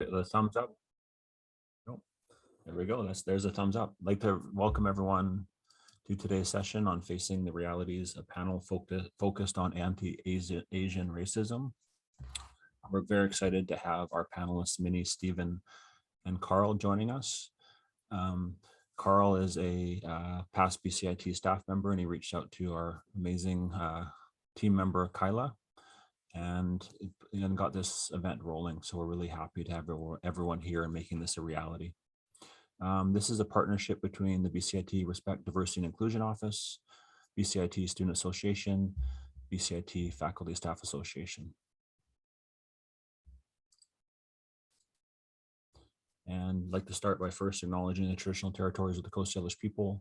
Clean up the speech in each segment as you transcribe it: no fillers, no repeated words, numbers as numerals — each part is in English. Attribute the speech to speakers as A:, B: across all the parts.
A: The thumbs up. Nope. There we go. There's a thumbs up. I'd like to welcome everyone to today's session on Facing the Realities, a panel focused on anti-Asian racism. We're very excited to have our panelists, Minnie, Stephen, and Carl joining us. Carl is a past BCIT staff member, and he reached out to our amazing team member, Kyla, and got this event rolling. So we're really happy to have everyone here and making this a reality. This is a partnership between the BCIT Respect, Diversity, and Inclusion Office, BCIT Student Association, BCIT Faculty Staff Association. And I'd like to start by first acknowledging the traditional territories of the Coast Salish people,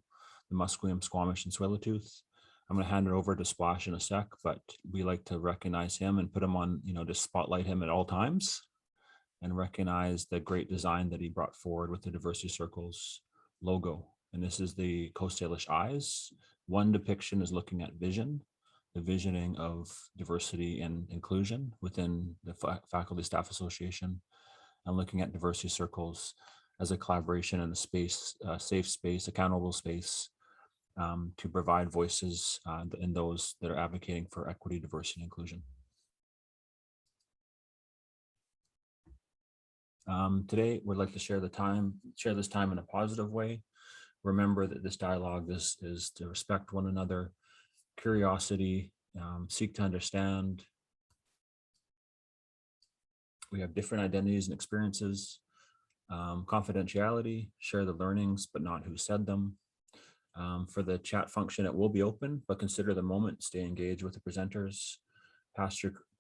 A: the Musqueam, Squamish, and Tsleil-Waututh. I'm going to hand it over to Splash in a sec, but we like to recognize him and put him on, to spotlight him at all times and recognize the great design that he brought forward with the Diversity Circles logo. And this is the Coast Salish eyes. One depiction is looking at vision, the visioning of diversity and inclusion within the Faculty Staff Association, and looking at diversity circles as a collaboration in a space, a safe space, accountable space to provide voices in those that are advocating for equity, diversity, and inclusion. Today, we'd like to share this time in a positive way. Remember that this dialogue is to respect one another, curiosity, seek to understand. We have different identities and experiences, confidentiality, share the learnings, but not who said them. For the chat function, it will be open, but consider the moment, stay engaged with the presenters,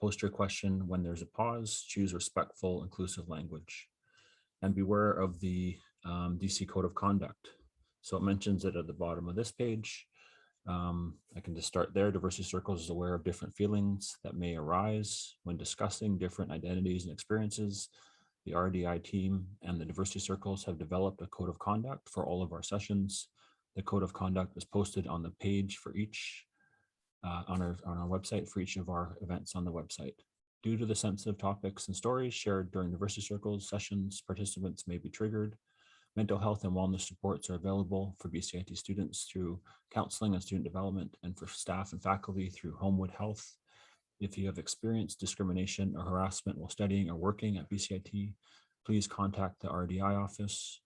A: post your question when there's a pause, choose respectful, inclusive language, and beware of the DC Code of Conduct. So it mentions it at the bottom of this page. I can just start there. Diversity Circles is aware of different feelings that may arise when discussing different identities and experiences. The RDI team and the Diversity Circles have developed a code of conduct for all of our sessions. The code of conduct is posted on the page for each, on our website for each of our events on the website. Due to the sensitive topics and stories shared during Diversity Circles sessions, participants may be triggered. Mental health and wellness supports are available for BCIT students through counseling and student development, and for staff and faculty through Homewood Health. If you have experienced discrimination or harassment while studying or working at BCIT, please contact the RDI office.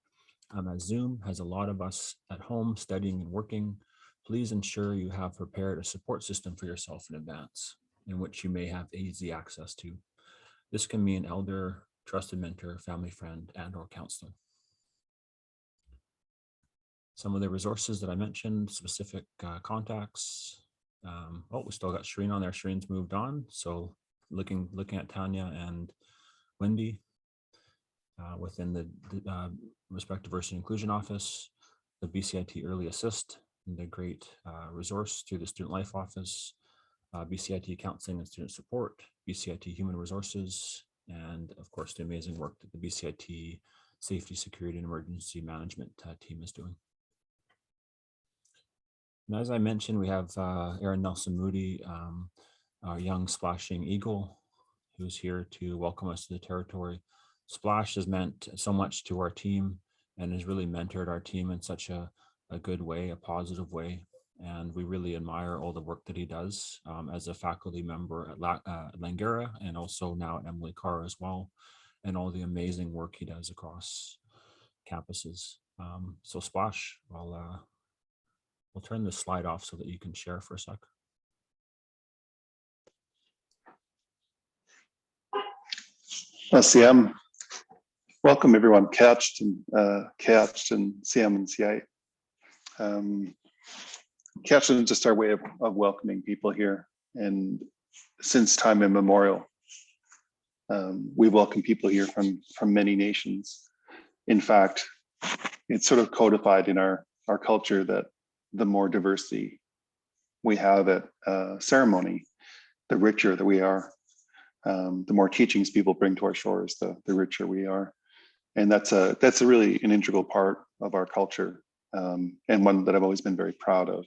A: As Zoom has a lot of us at home studying and working, please ensure you have prepared a support system for yourself in advance, in which you may have easy access to. This can be an elder, trusted mentor, family friend, and or counselor. Some of the resources that I mentioned, specific contacts. We still got Shireen on there. Shireen's moved on. So looking at Tanya and Wendy within the Respect, Diversity, and Inclusion Office, the BCIT Early Assist, the great resource through the Student Life Office, BCIT Counseling and Student Support, BCIT Human Resources, and of course the amazing work that the BCIT Safety, Security, and Emergency Management team is doing. And as I mentioned, we have Aaron Nelson Moody, our young splashing eagle, who's here to welcome us to the territory. Splash has meant so much to our team and has really mentored our team in such a good way, a positive way. And we really admire all the work that he does as a faculty member at Langara, and also now at Emily Carr as well, and all the amazing work he does across campuses. So Splash, we'll turn this slide off so that you can share for a sec.
B: CM, welcome everyone, Couched and CM and CI. Couched is just our way of welcoming people here, and since time immemorial, we welcome people here from many nations. In fact, it's sort of codified in our culture that the more diversity we have at ceremony, the richer that we are. The more teachings people bring to our shores, the richer we are. And that's a really an integral part of our culture, and one that I've always been very proud of.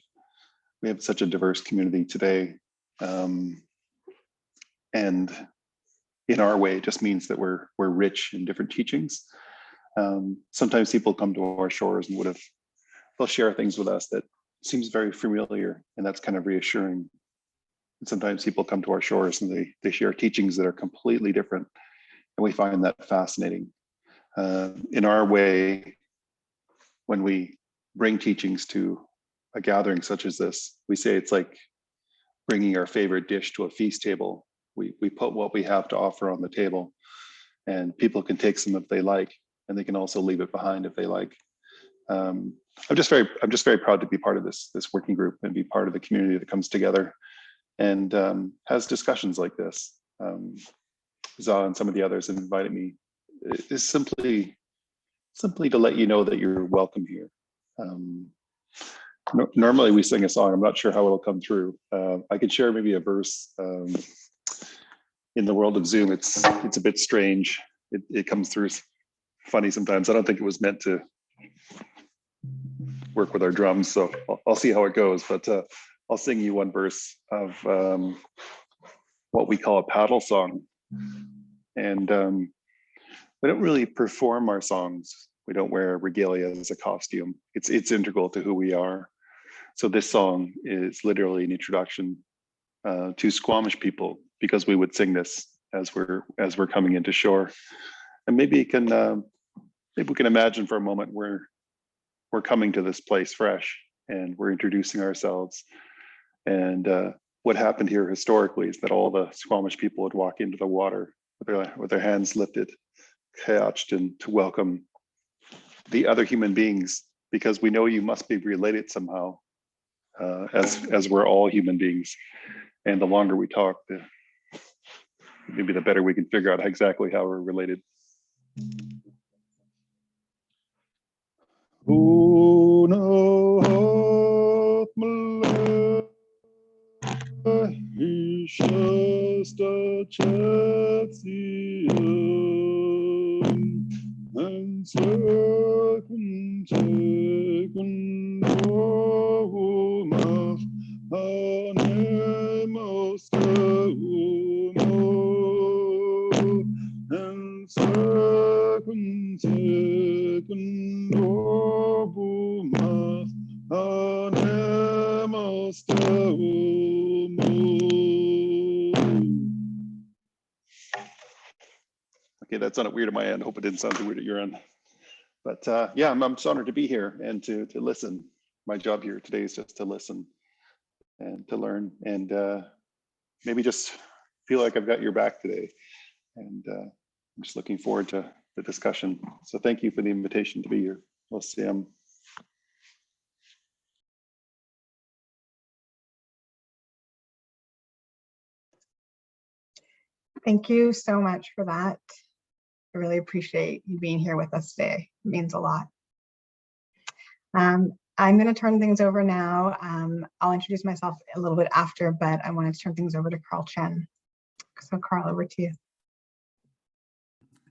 B: We have such a diverse community today. And in our way just means that we're rich in different teachings. Sometimes people come to our shores and they'll share things with us that seems very familiar, and that's kind of reassuring. And sometimes people come to our shores and they share teachings that are completely different, and we find that fascinating. In our way, when we bring teachings to a gathering such as this, we say it's like bringing our favorite dish to a feast table. We put what we have to offer on the table, and people can take some if they like, and they can also leave it behind if they like. I'm just very proud to be part of this working group and be part of the community that comes together and has discussions like this. Zah and some of the others have invited me. It's simply to let you know that you're welcome here. Normally we sing a song. I'm not sure how it'll come through. I could share maybe a verse. In the world of Zoom, it's a bit strange. It comes through funny sometimes. I don't think it was meant to work with our drums, so I'll see how it goes. But I'll sing you one verse of what we call a paddle song. And we don't really perform our songs. We don't wear regalia as a costume. It's integral to who we are. So this song is literally an introduction to Squamish people, because we would sing this as we're coming into shore. And maybe we can imagine for a moment we're coming to this place fresh, and we're introducing ourselves. And what happened here historically is that all the Squamish people would walk into the water with their hands lifted, couched, and to welcome the other human beings, because we know you must be related somehow, as we're all human beings. And the longer we talk, maybe the better we can figure out exactly how we're related. Okay, that sounded weird at my end. Hope it didn't sound too weird at your end. But yeah, I'm just honored to be here and to listen. My job here today is just to listen and to learn, and maybe just feel like I've got your back today. And I'm just looking forward to the discussion. So thank you for the invitation to be here. We'll see.
C: Thank you so much for that. I really appreciate you being here with us today. It means a lot. I'm going to turn things over now. I'll introduce myself a little bit after, but I wanted to turn things over to Carl Chen. So Carl, over to you.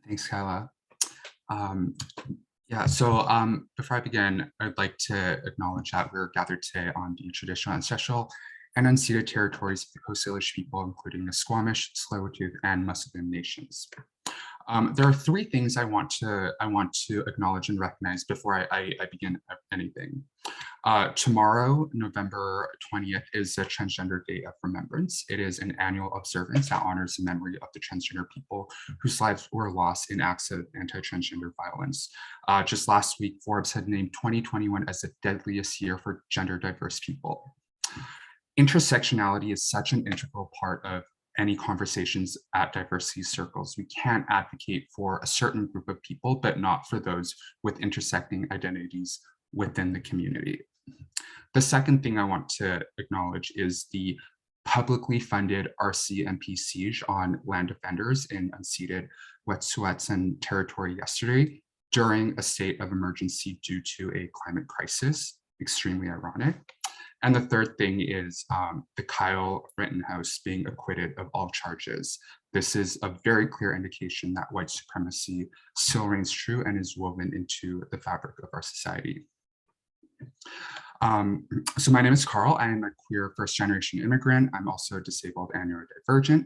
D: Thanks, Kyla. Yeah, so before I begin, I'd like to acknowledge that we're gathered today on the traditional, ancestral, and unceded territories of the Coast Salish people, including the Squamish, Tsleil-Waututh, and Musqueam nations. There are three things I want to acknowledge and recognize before I begin anything. Tomorrow, November 20th, is the Transgender Day of Remembrance. It is an annual observance that honors the memory of the transgender people whose lives were lost in acts of anti-transgender violence. Just last week, Forbes had named 2021 as the deadliest year for gender diverse people. Intersectionality is such an integral part of any conversations at diversity circles. We can't advocate for a certain group of people, but not for those with intersecting identities within the community. The second thing I want to acknowledge is the publicly funded RCMP siege on land defenders in unceded Wet'suwet'en territory yesterday during a state of emergency due to a climate crisis. Extremely ironic. And the third thing is the Kyle Rittenhouse being acquitted of all charges. This is a very clear indication that white supremacy still reigns true and is woven into the fabric of our society. So my name is Carl. I am a queer first-generation immigrant. I'm also disabled and neurodivergent.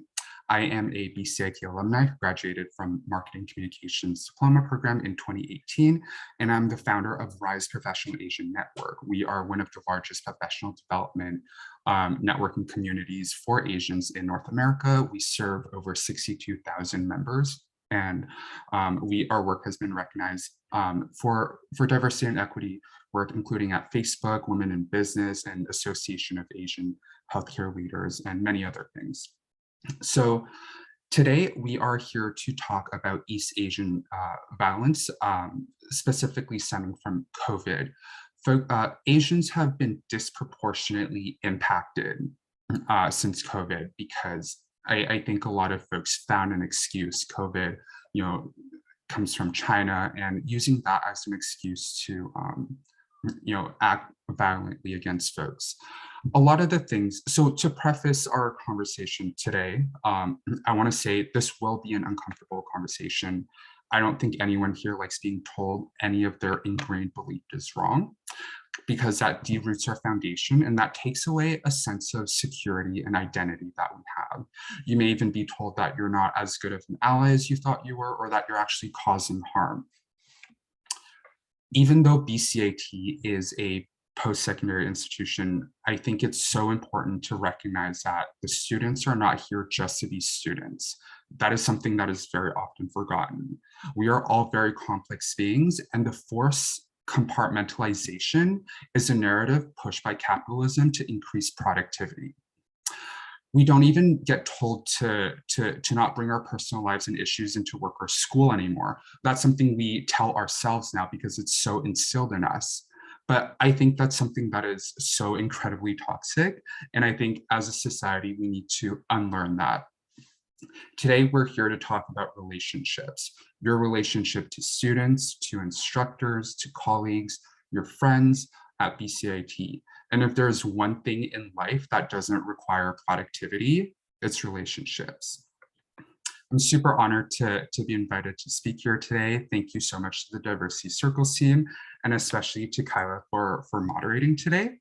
D: I am a BCIT alumni who graduated from Marketing Communications Diploma Program in 2018, and I'm the founder of Rise Professional Asian Network. We are one of the largest professional development networking communities for Asians in North America. We serve over 62,000 members, and our work has been recognized for diversity and equity work, including at Facebook, Women in Business, and Association of Asian Healthcare Leaders, and many other things. So today we are here to talk about East Asian violence, specifically stemming from COVID. Asians have been disproportionately impacted since COVID because I think a lot of folks found an excuse. COVID, comes from China, and using that as an excuse to act violently against folks. A lot of the things, so to preface our conversation today, I want to say this will be an uncomfortable conversation. I don't think anyone here likes being told any of their ingrained belief is wrong, because that deroots our foundation and that takes away a sense of security and identity that we have. You may even be told that you're not as good of an ally as you thought you were, or that you're actually causing harm. Even though BCIT is a post-secondary institution, I think it's so important to recognize that the students are not here just to be students. That is something that is very often forgotten. We are all very complex beings, and the forced compartmentalization is a narrative pushed by capitalism to increase productivity. We don't even get told to not bring our personal lives and issues into work or school anymore. That's something we tell ourselves now because it's so instilled in us. But I think that's something that is so incredibly toxic. And I think as a society, we need to unlearn that. Today, we're here to talk about relationships, your relationship to students, to instructors, to colleagues, your friends at BCIT. And if there's one thing in life that doesn't require productivity, it's relationships. I'm super honored to be invited to speak here today. Thank you so much to the Diversity Circles team, and especially to Kyla for moderating today.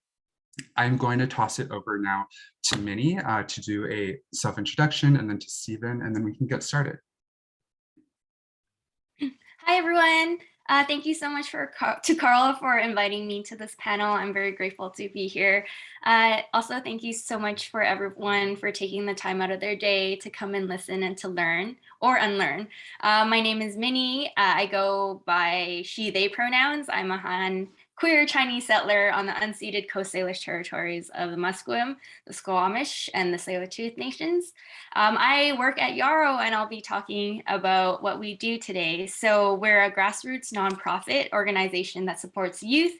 D: I'm going to toss it over now to Minnie to do a self-introduction, and then to Stephen, and then we can get started.
E: Hi, everyone. Thank you so much to Carl for inviting me to this panel. I'm very grateful to be here. Also, thank you so much for everyone for taking the time out of their day to come and listen and to learn or unlearn. My name is Minnie. I go by she, they pronouns. I'm a Han queer Chinese settler on the unceded Coast Salish territories of the Musqueam, the Squamish, and the Tsleil-Waututh nations. I work at Yarrow, and I'll be talking about what we do today. So we're a grassroots nonprofit organization that supports youth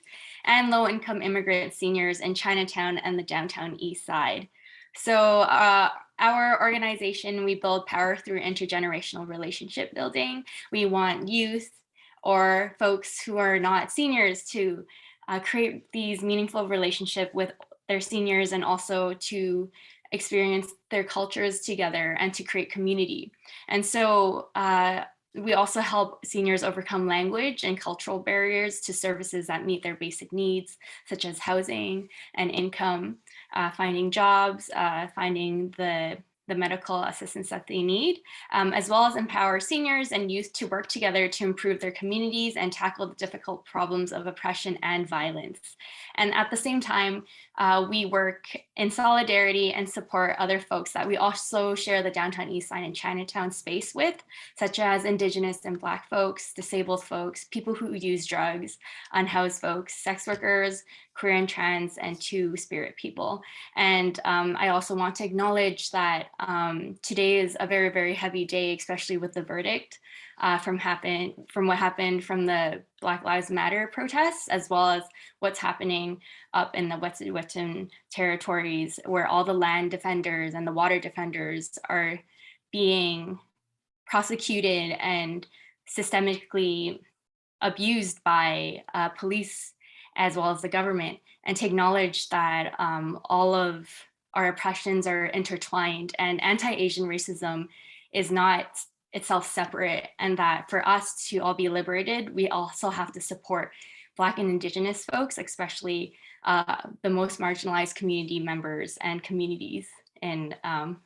E: and low-income immigrant seniors in Chinatown and the downtown East Side. So our organization, we build power through intergenerational relationship building. We want youth or folks who are not seniors to create these meaningful relationships with their seniors, and also to experience their cultures together and to create community. And so we also help seniors overcome language and cultural barriers to services that meet their basic needs, such as housing and income, finding jobs, finding the medical assistance that they need, as well as empower seniors and youth to work together to improve their communities and tackle the difficult problems of oppression and violence. And at the same time, we work in solidarity and support other folks that we also share the downtown East Side and Chinatown space with, such as Indigenous and Black folks, disabled folks, people who use drugs, unhoused folks, sex workers, queer and trans, and two-spirit people. And I also want to acknowledge that today is a very, very heavy day, especially with the verdict from what happened from the Black Lives Matter protests, as well as what's happening up in the Wet'suwet'en territories, where all the land defenders and the water defenders are being prosecuted and systemically abused by police as well as the government, and to acknowledge that all of our oppressions are intertwined, and anti-Asian racism is not itself separate, and that for us to all be liberated, we also have to support Black and Indigenous folks, especially the most marginalized community members and communities in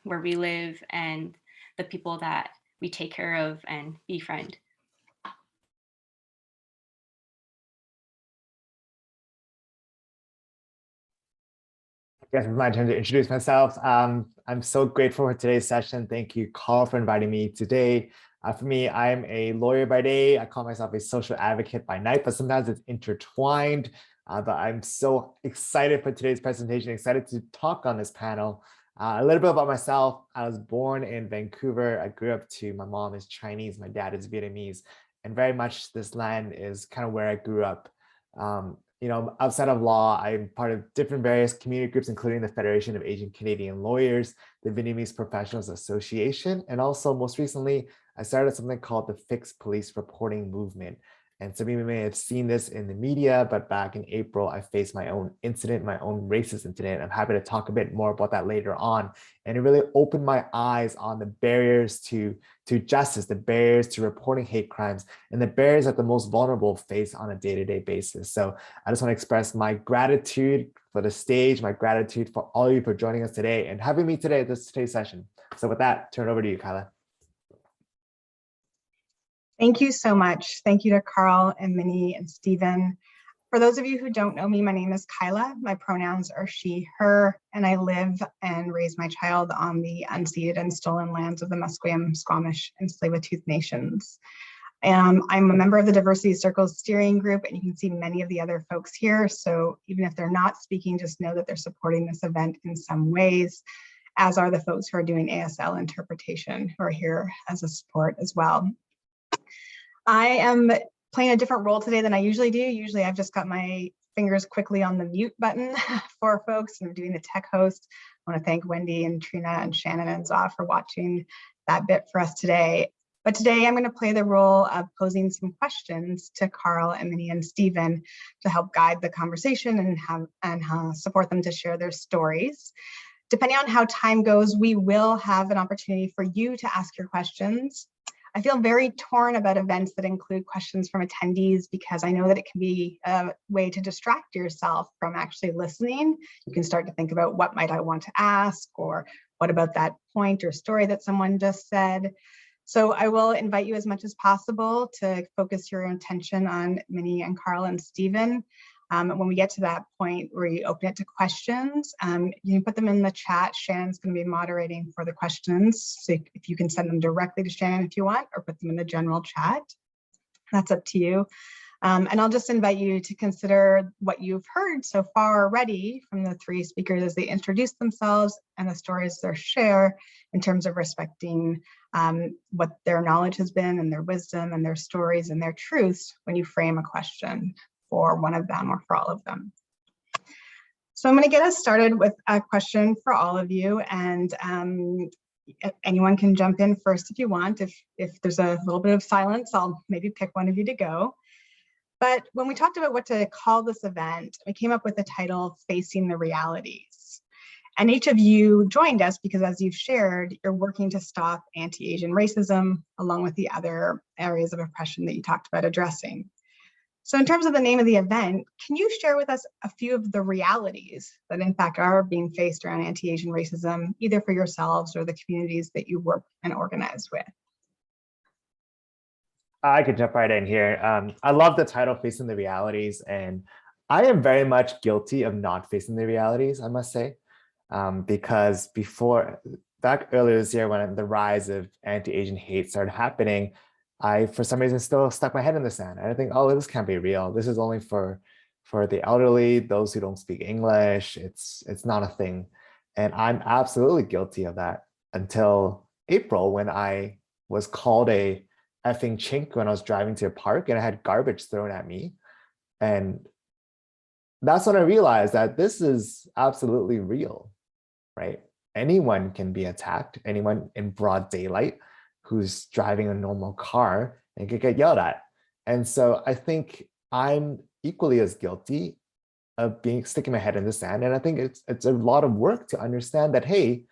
E: where we live and the people that we take care of and befriend.
F: I guess it's my turn to introduce myself. I'm so grateful for today's session. Thank you, Carl, for inviting me today. For me, I'm a lawyer by day. I call myself a social advocate by night, but sometimes it's intertwined. But I'm so excited for today's presentation, excited to talk on this panel. A little bit about myself. I was born in Vancouver. I grew up my mom is Chinese, my dad is Vietnamese, and very much this land is kind of where I grew up. Outside of law, I'm part of different various community groups, including the Federation of Asian Canadian Lawyers, the Vietnamese Professionals Association, and also most recently, I started something called the Fixed Police Reporting Movement. And some of you may have seen this in the media, but back in April, I faced my own incident, my own racist incident. I'm happy to talk a bit more about that later on. And it really opened my eyes on the barriers to justice, the barriers to reporting hate crimes, and the barriers that the most vulnerable face on a day-to-day basis. So I just want to express my gratitude for the stage, my gratitude for all of you for joining us today and having me today at today's session. So with that, turn it over to you, Kyla.
C: Thank you so much. Thank you to Carl and Minnie and Stephen. For those of you who don't know me, my name is Kyla. My pronouns are she, her, and I live and raise my child on the unceded and stolen lands of the Musqueam, Squamish, and Tsleil-Waututh nations. I'm a member of the Diversity Circles steering group, and you can see many of the other folks here. So even if they're not speaking, just know that they're supporting this event in some ways, as are the folks who are doing ASL interpretation, who are here as a support as well. I am playing a different role today than I usually do. Usually I've just got my fingers quickly on the mute button for folks, and I'm doing the tech host. I want to thank Wendy and Trina and Shannon and Zaw for watching that bit for us today. But today I'm going to play the role of posing some questions to Carl and Minnie and Stephen to help guide the conversation and support them to share their stories. Depending on how time goes, we will have an opportunity for you to ask your questions. I feel very torn about events that include questions from attendees because I know that it can be a way to distract yourself from actually listening. You can start to think about what might I want to ask, or what about that point or story that someone just said. So I will invite you as much as possible to focus your attention on Minnie and Carl and Stephen. When we get to that point where you open it to questions, you can put them in the chat. Shannon's going to be moderating for the questions. So if you can send them directly to Shannon if you want, or put them in the general chat, that's up to you. And I'll just invite you to consider what you've heard so far already from the three speakers as they introduce themselves and the stories they share in terms of respecting what their knowledge has been and their wisdom and their stories and their truths when you frame a question for one of them or for all of them. So I'm going to get us started with a question for all of you, and anyone can jump in first if you want. If there's a little bit of silence, I'll maybe pick one of you to go. But when we talked about what to call this event, we came up with the title Facing the Realities. And each of you joined us because, as you've shared, you're working to stop anti-Asian racism along with the other areas of oppression that you talked about addressing. So in terms of the name of the event, can you share with us a few of the realities that in fact are being faced around anti-Asian racism, either for yourselves or the communities that you work and organize with?
F: I could jump right in here. I love the title, Facing the Realities, and I am very much guilty of not facing the realities, I must say, because back earlier this year when the rise of anti-Asian hate started happening, I, for some reason, still stuck my head in the sand. And I think, oh, this can't be real. This is only for the elderly, those who don't speak English. It's not a thing. And I'm absolutely guilty of that until April, when I was called a effing chink when I was driving to a park and I had garbage thrown at me. And that's when I realized that this is absolutely real, right? Anyone can be attacked, anyone in broad daylight who's driving a normal car and could get yelled at. And so I think I'm equally as guilty of sticking my head in the sand. And I think it's a lot of work to understand that, hey,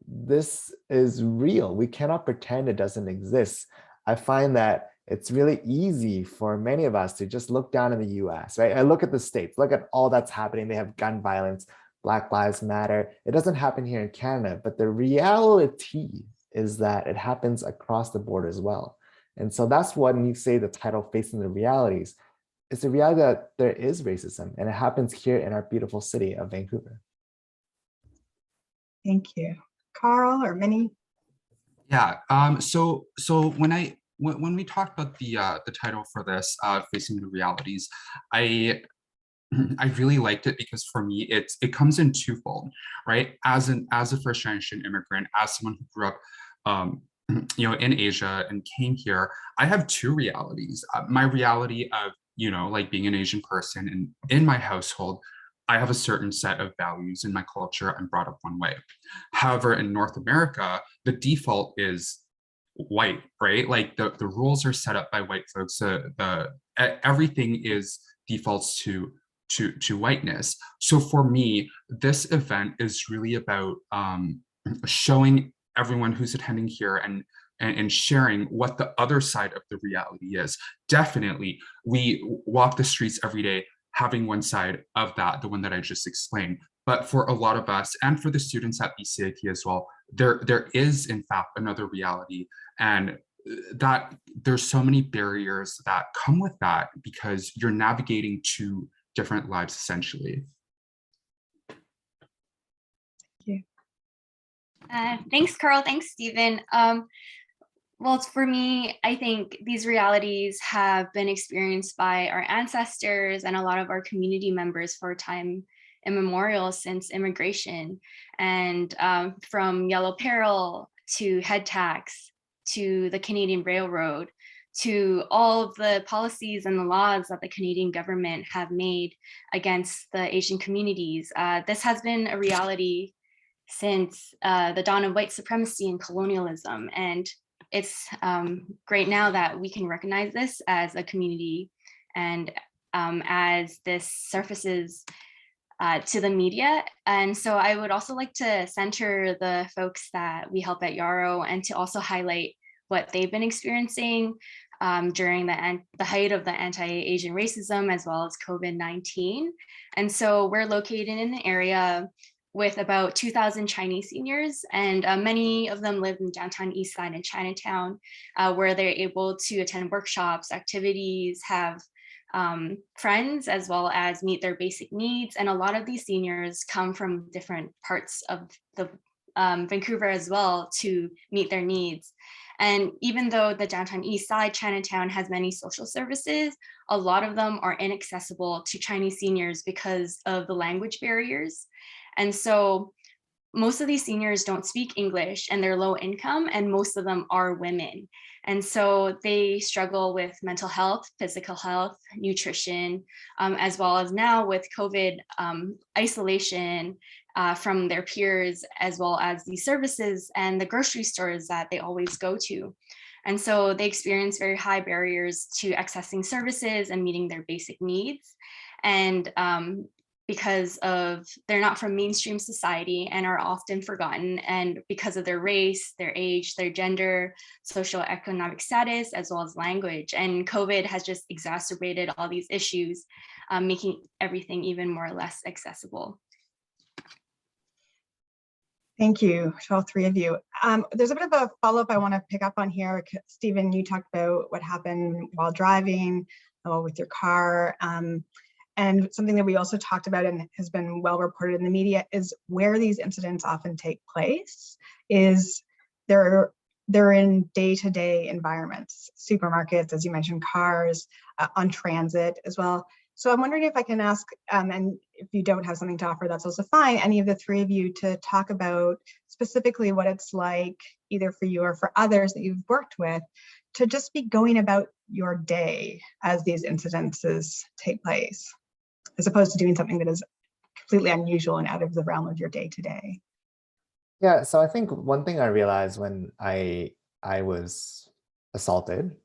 F: this is real. We cannot pretend it doesn't exist. I find that it's really easy for many of us to just look down in the US, right? I look at the States, look at all that's happening. They have gun violence, Black Lives Matter. It doesn't happen here in Canada, but the reality is that it happens across the board as well. And so that's when you say the title Facing the Realities, it's the reality that there is racism and it happens here in our beautiful city of Vancouver.
C: Thank you. Carl or Minnie?
D: Yeah. So when we talked about the title for this, Facing the Realities, I really liked it because for me it comes in twofold, right? As a first generation immigrant, as someone who grew up in Asia and came here, I have two realities. My reality of like being an Asian person, and in my household I have a certain set of values in my culture. I'm brought up one way. However, in North America, the default is white, right? Like the rules are set up by white folks. Everything is defaults to whiteness. So for me, this event is really about showing everyone who's attending here and sharing what the other side of the reality is. Definitely, we walk the streets every day having one side of that, the one that I just explained. But for a lot of us, and for the students at BCIT as well, there is in fact another reality, and that there's so many barriers that come with that because you're navigating two different lives essentially.
E: Thanks, Carl. Thanks, Stephen. Well, for me, I think these realities have been experienced by our ancestors and a lot of our community members for time immemorial since immigration. And from Yellow Peril to head tax to the Canadian Railroad to all of the policies and the laws that the Canadian government have made against the Asian communities. This has been a reality since the dawn of white supremacy and colonialism. And it's great now that we can recognize this as a community, and as this surfaces to the media. And so I would also like to center the folks that we help at Yarrow and to also highlight what they've been experiencing during the height of the anti-Asian racism as well as COVID-19. And so we're located in an area with about 2,000 Chinese seniors, and many of them live in downtown East Side and Chinatown, where they're able to attend workshops, activities, have friends, as well as meet their basic needs. And a lot of these seniors come from different parts of the Vancouver as well to meet their needs. And even though the downtown East Side, Chinatown has many social services, a lot of them are inaccessible to Chinese seniors because of the language barriers. And so most of these seniors don't speak English and they're low income, and most of them are women. And so they struggle with mental health, physical health, nutrition, as well as now with COVID isolation from their peers, as well as the services and the grocery stores that they always go to. And so they experience very high barriers to accessing services and meeting their basic needs. And because of they're not from mainstream society and are often forgotten, and because of their race, their age, their gender, social economic status, as well as language. And COVID has just exacerbated all these issues, making everything even more or less accessible.
C: Thank you to all three of you. There's a bit of a follow-up I want to pick up on here. Stephen, you talked about what happened while driving with your car. And something that we also talked about and has been well reported in the media is where these incidents often take place is they're in day-to-day environments, supermarkets, as you mentioned, cars, on transit as well. So I'm wondering if I can ask, and if you don't have something to offer, that's also fine, any of the three of you to talk about specifically what it's like, either for you or for others that you've worked with, to just be going about your day as these incidences take place, as opposed to doing something that is completely unusual and out of the realm of your day-to-day.
F: Yeah, so I think one thing I realized when I was assaulted,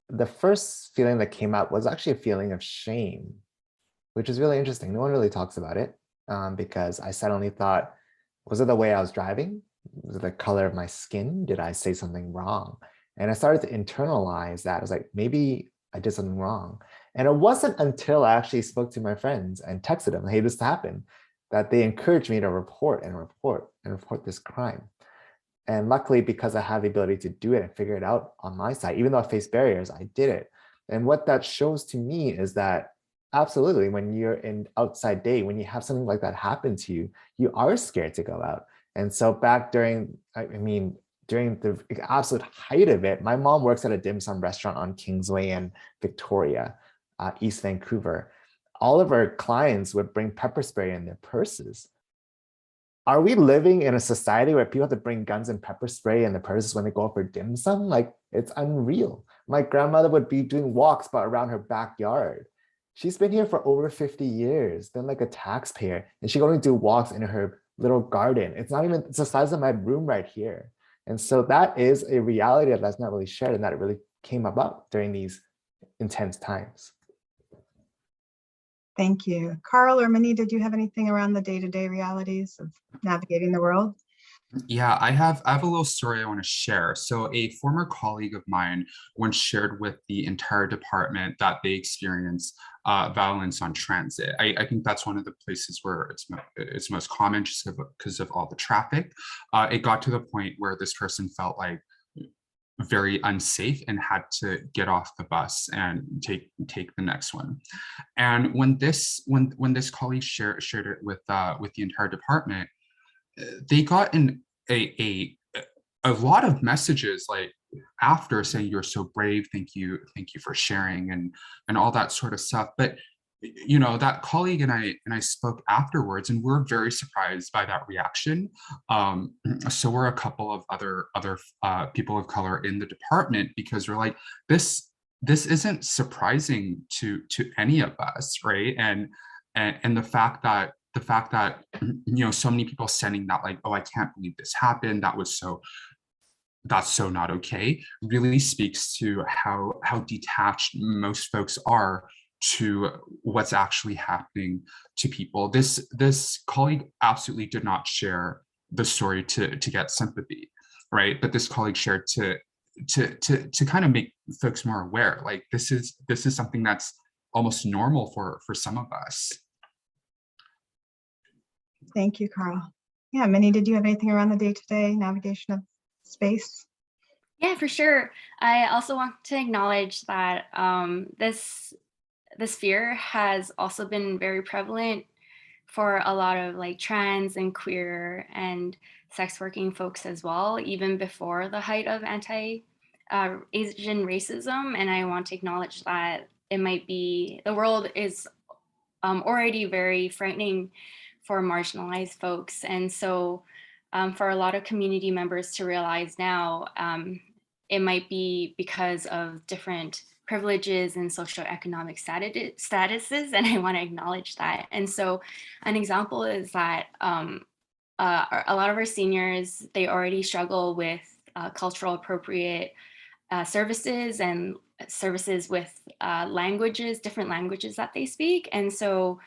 F: the first feeling that came up was actually a feeling of shame, which is really interesting. No one really talks about it because I suddenly thought, was it the way I was driving? Was it the color of my skin? Did I say something wrong? And I started to internalize that. I was like, maybe I did something wrong. And it wasn't until I actually spoke to my friends and texted them, hey, this happened, that they encouraged me to report this crime. And luckily, because I have the ability to do it and figure it out on my side, even though I faced barriers, I did it. And what that shows to me is that absolutely, when you're in outside day, when you have something like that happen to you, you are scared to go out. And so back during, during the absolute height of it, my mom works at a dim sum restaurant on Kingsway and Victoria, East Vancouver. All of our clients would bring pepper spray in their purses. Are we living in a society where people have to bring guns and pepper spray in their purses when they go for dim sum? Like, it's unreal. My grandmother would be doing walks but around her backyard. She's been here for over 50 years, been like a taxpayer, and she only do walks in her little garden. It's not even, it's the size of my room right here. And so that is a reality that's not really shared, and that really came about during these intense times.
C: Thank you. Carl or Minnie, did you have anything around the day-to-day realities of navigating the world?
D: Yeah, I have a little story I want to share. So a former colleague of mine once shared with the entire department that they experienced violence on transit. I think that's one of the places where it's most common just because of all the traffic. It got to the point where this person felt like very unsafe and had to get off the bus and take the next one. And when this colleague shared it with the entire department, they got a lot of messages like after saying, "You're so brave, thank you for sharing," and all that sort of stuff. But you know, that colleague and I spoke afterwards, and we're very surprised by that reaction. So we're a couple of other people of color in the department, because we're like, this isn't surprising to any of us, right? And the fact that you know, so many people sending that like, "Oh, I can't believe this happened, that's so not okay," really speaks to how detached most folks are to what's actually happening to people. This colleague absolutely did not share the story to get sympathy, right? But this colleague shared to kind of make folks more aware, like this is something that's almost normal for some of us.
C: Thank you, Carl. Yeah, Minnie, did you have anything around the day-to-day navigation of space?
E: Yeah, for sure. I also want to acknowledge that this fear has also been very prevalent for a lot of like trans and queer and sex working folks as well, even before the height of Asian racism. And I want to acknowledge that it might be, the world is already very frightening for marginalized folks. And so for a lot of community members to realize now, it might be because of different privileges and socioeconomic statuses, and I want to acknowledge that. And so an example is that a lot of our seniors, they already struggle with cultural appropriate services and services with languages, different languages that they speak. And so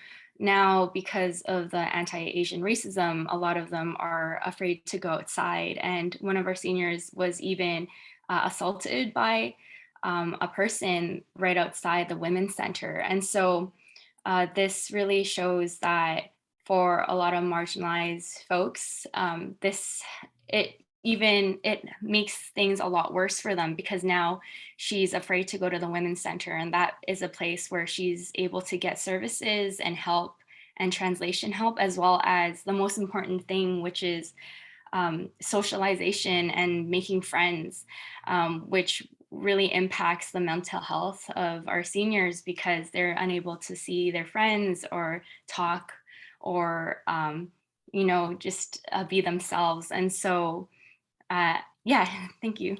E: now, because of the anti-Asian racism, a lot of them are afraid to go outside. And one of our seniors was even assaulted by a person right outside the Women's Center. And so this really shows that for a lot of marginalized folks, it makes things a lot worse for them, because now she's afraid to go to the Women's Center, and that is a place where she's able to get services and help and translation help, as well as the most important thing, which is socialization and making friends, which really impacts the mental health of our seniors, because they're unable to see their friends or talk or you know, just be themselves. And so yeah, thank you.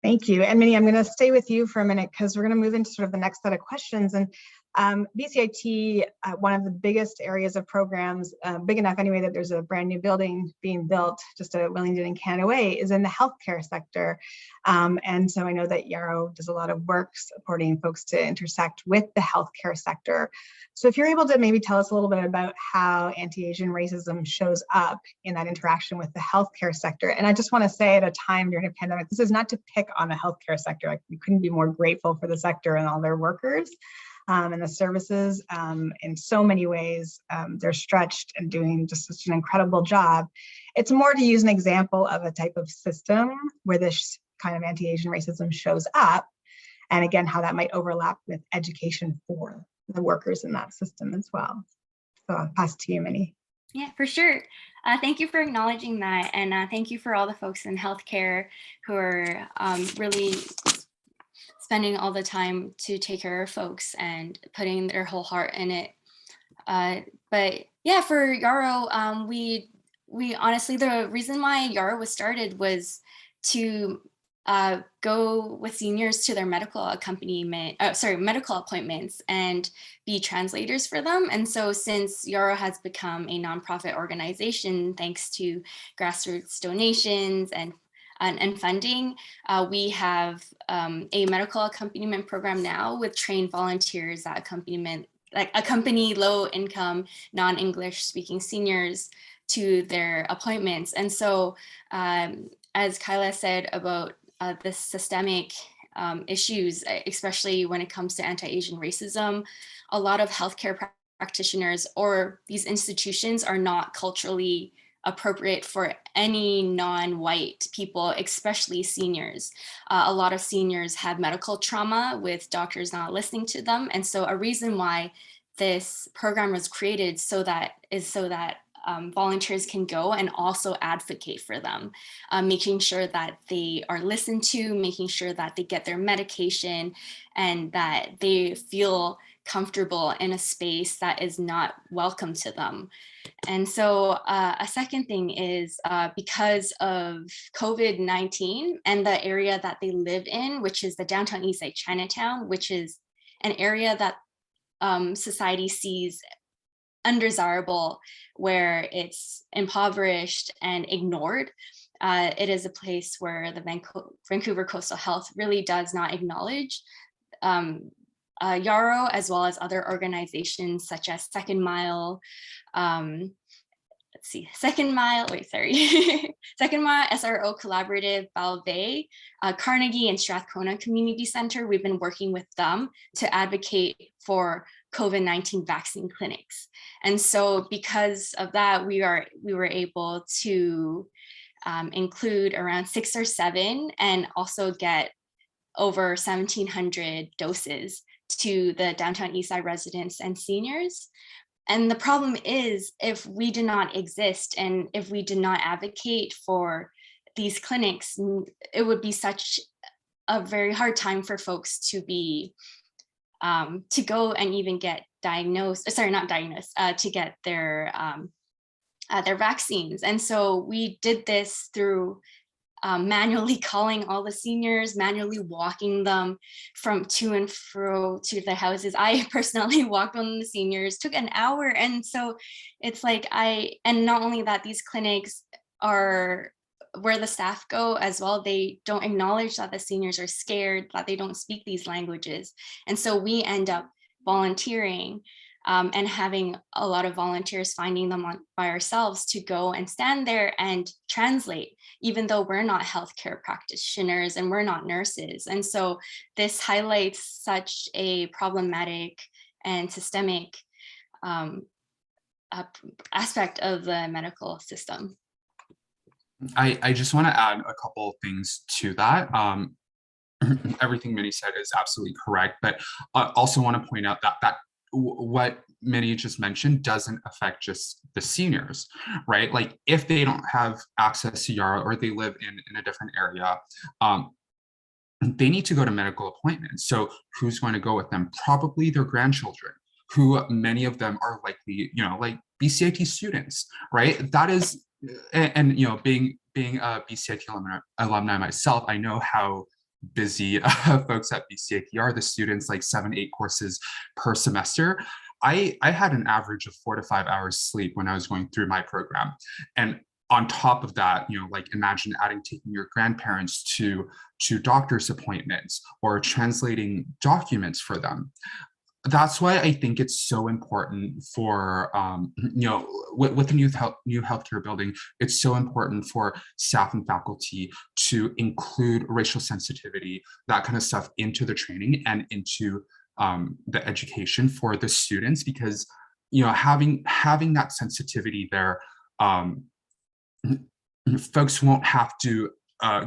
C: Thank you. And Minnie, I'm going to stay with you for a minute, because we're going to move into sort of the next set of questions. And BCIT, one of the biggest areas of programs, big enough anyway that there's a brand new building being built just at Willingdon and Canada Way, is in the healthcare sector. And so I know that Yarrow does a lot of work supporting folks to intersect with the healthcare sector. So if you're able to maybe tell us a little bit about how anti-Asian racism shows up in that interaction with the healthcare sector. And I just want to say, at a time during a pandemic, this is not to pick on the healthcare sector. Like, we couldn't be more grateful for the sector and all their workers. and the services in so many ways. They're stretched and doing just such an incredible job. It's more to use an example of a type of system where this kind of anti-Asian racism shows up. And again, how that might overlap with education for the workers in that system as well. So I'll pass to you, Minnie.
E: Yeah, for sure. Thank you for acknowledging that. And thank you for all the folks in healthcare who are really spending all the time to take care of folks and putting their whole heart in it. But yeah, for Yarrow, we honestly, the reason why Yarrow was started was to go with seniors to their medical medical appointments and be translators for them. And so since Yarrow has become a nonprofit organization, thanks to grassroots donations and funding, we have a medical accompaniment program now with trained volunteers that accompany low-income, non-English speaking seniors to their appointments. And so, as Kyla said about the systemic issues, especially when it comes to anti-Asian racism, a lot of healthcare practitioners or these institutions are not culturally appropriate for any non-white people, especially seniors. A lot of seniors have medical trauma with doctors not listening to them. And so a reason why this program was created so that volunteers can go and also advocate for them, making sure that they are listened to, making sure that they get their medication and that they feel comfortable in a space that is not welcome to them. And so a second thing is because of COVID-19 and the area that they live in, which is the downtown Eastside Chinatown, which is an area that society sees undesirable, where it's impoverished and ignored. It is a place where the Vancouver Coastal Health really does not acknowledge Yarrow, as well as other organizations such as Second Mile, Second Mile, SRO Collaborative, Balvey, Carnegie and Strathcona Community Center. We've been working with them to advocate for COVID-19 vaccine clinics. And so because of that, we were able to include around 6 or 7 and also get over 1,700 doses to the downtown Eastside residents and seniors. And the problem is, if we did not exist and if we did not advocate for these clinics, it would be such a very hard time for folks to go and even get to get their vaccines. And so we did this through manually calling all the seniors, manually walking them from to and fro to their houses. I personally walked on the seniors, took an hour. And so it's like and not only that, these clinics are where the staff go as well. They don't acknowledge that the seniors are scared, that they don't speak these languages. And so we end up volunteering and having a lot of volunteers finding them by ourselves to go and stand there and translate, even though we're not healthcare practitioners and we're not nurses. And so this highlights such a problematic and systemic aspect of the medical system.
D: I just want to add a couple of things to that. Everything Minnie said is absolutely correct, but I also want to point out that what Minnie just mentioned doesn't affect just the seniors, right? Like if they don't have access to Yarrow or they live in a different area, they need to go to medical appointments. So who's going to go with them? Probably their grandchildren, who many of them are likely, like BCIT students, right? That is, and being a BCIT alumni myself, I know how busy folks at BCIT are. The students, like 7-8 courses per semester. I had an average of 4 to 5 hours sleep when I was going through my program. And on top of that, like imagine taking your grandparents to doctor's appointments or translating documents for them. That's why I think it's so important for, with the new healthcare building, it's so important for staff and faculty to include racial sensitivity, that kind of stuff into the training and into the education for the students, because having that sensitivity there, folks won't have to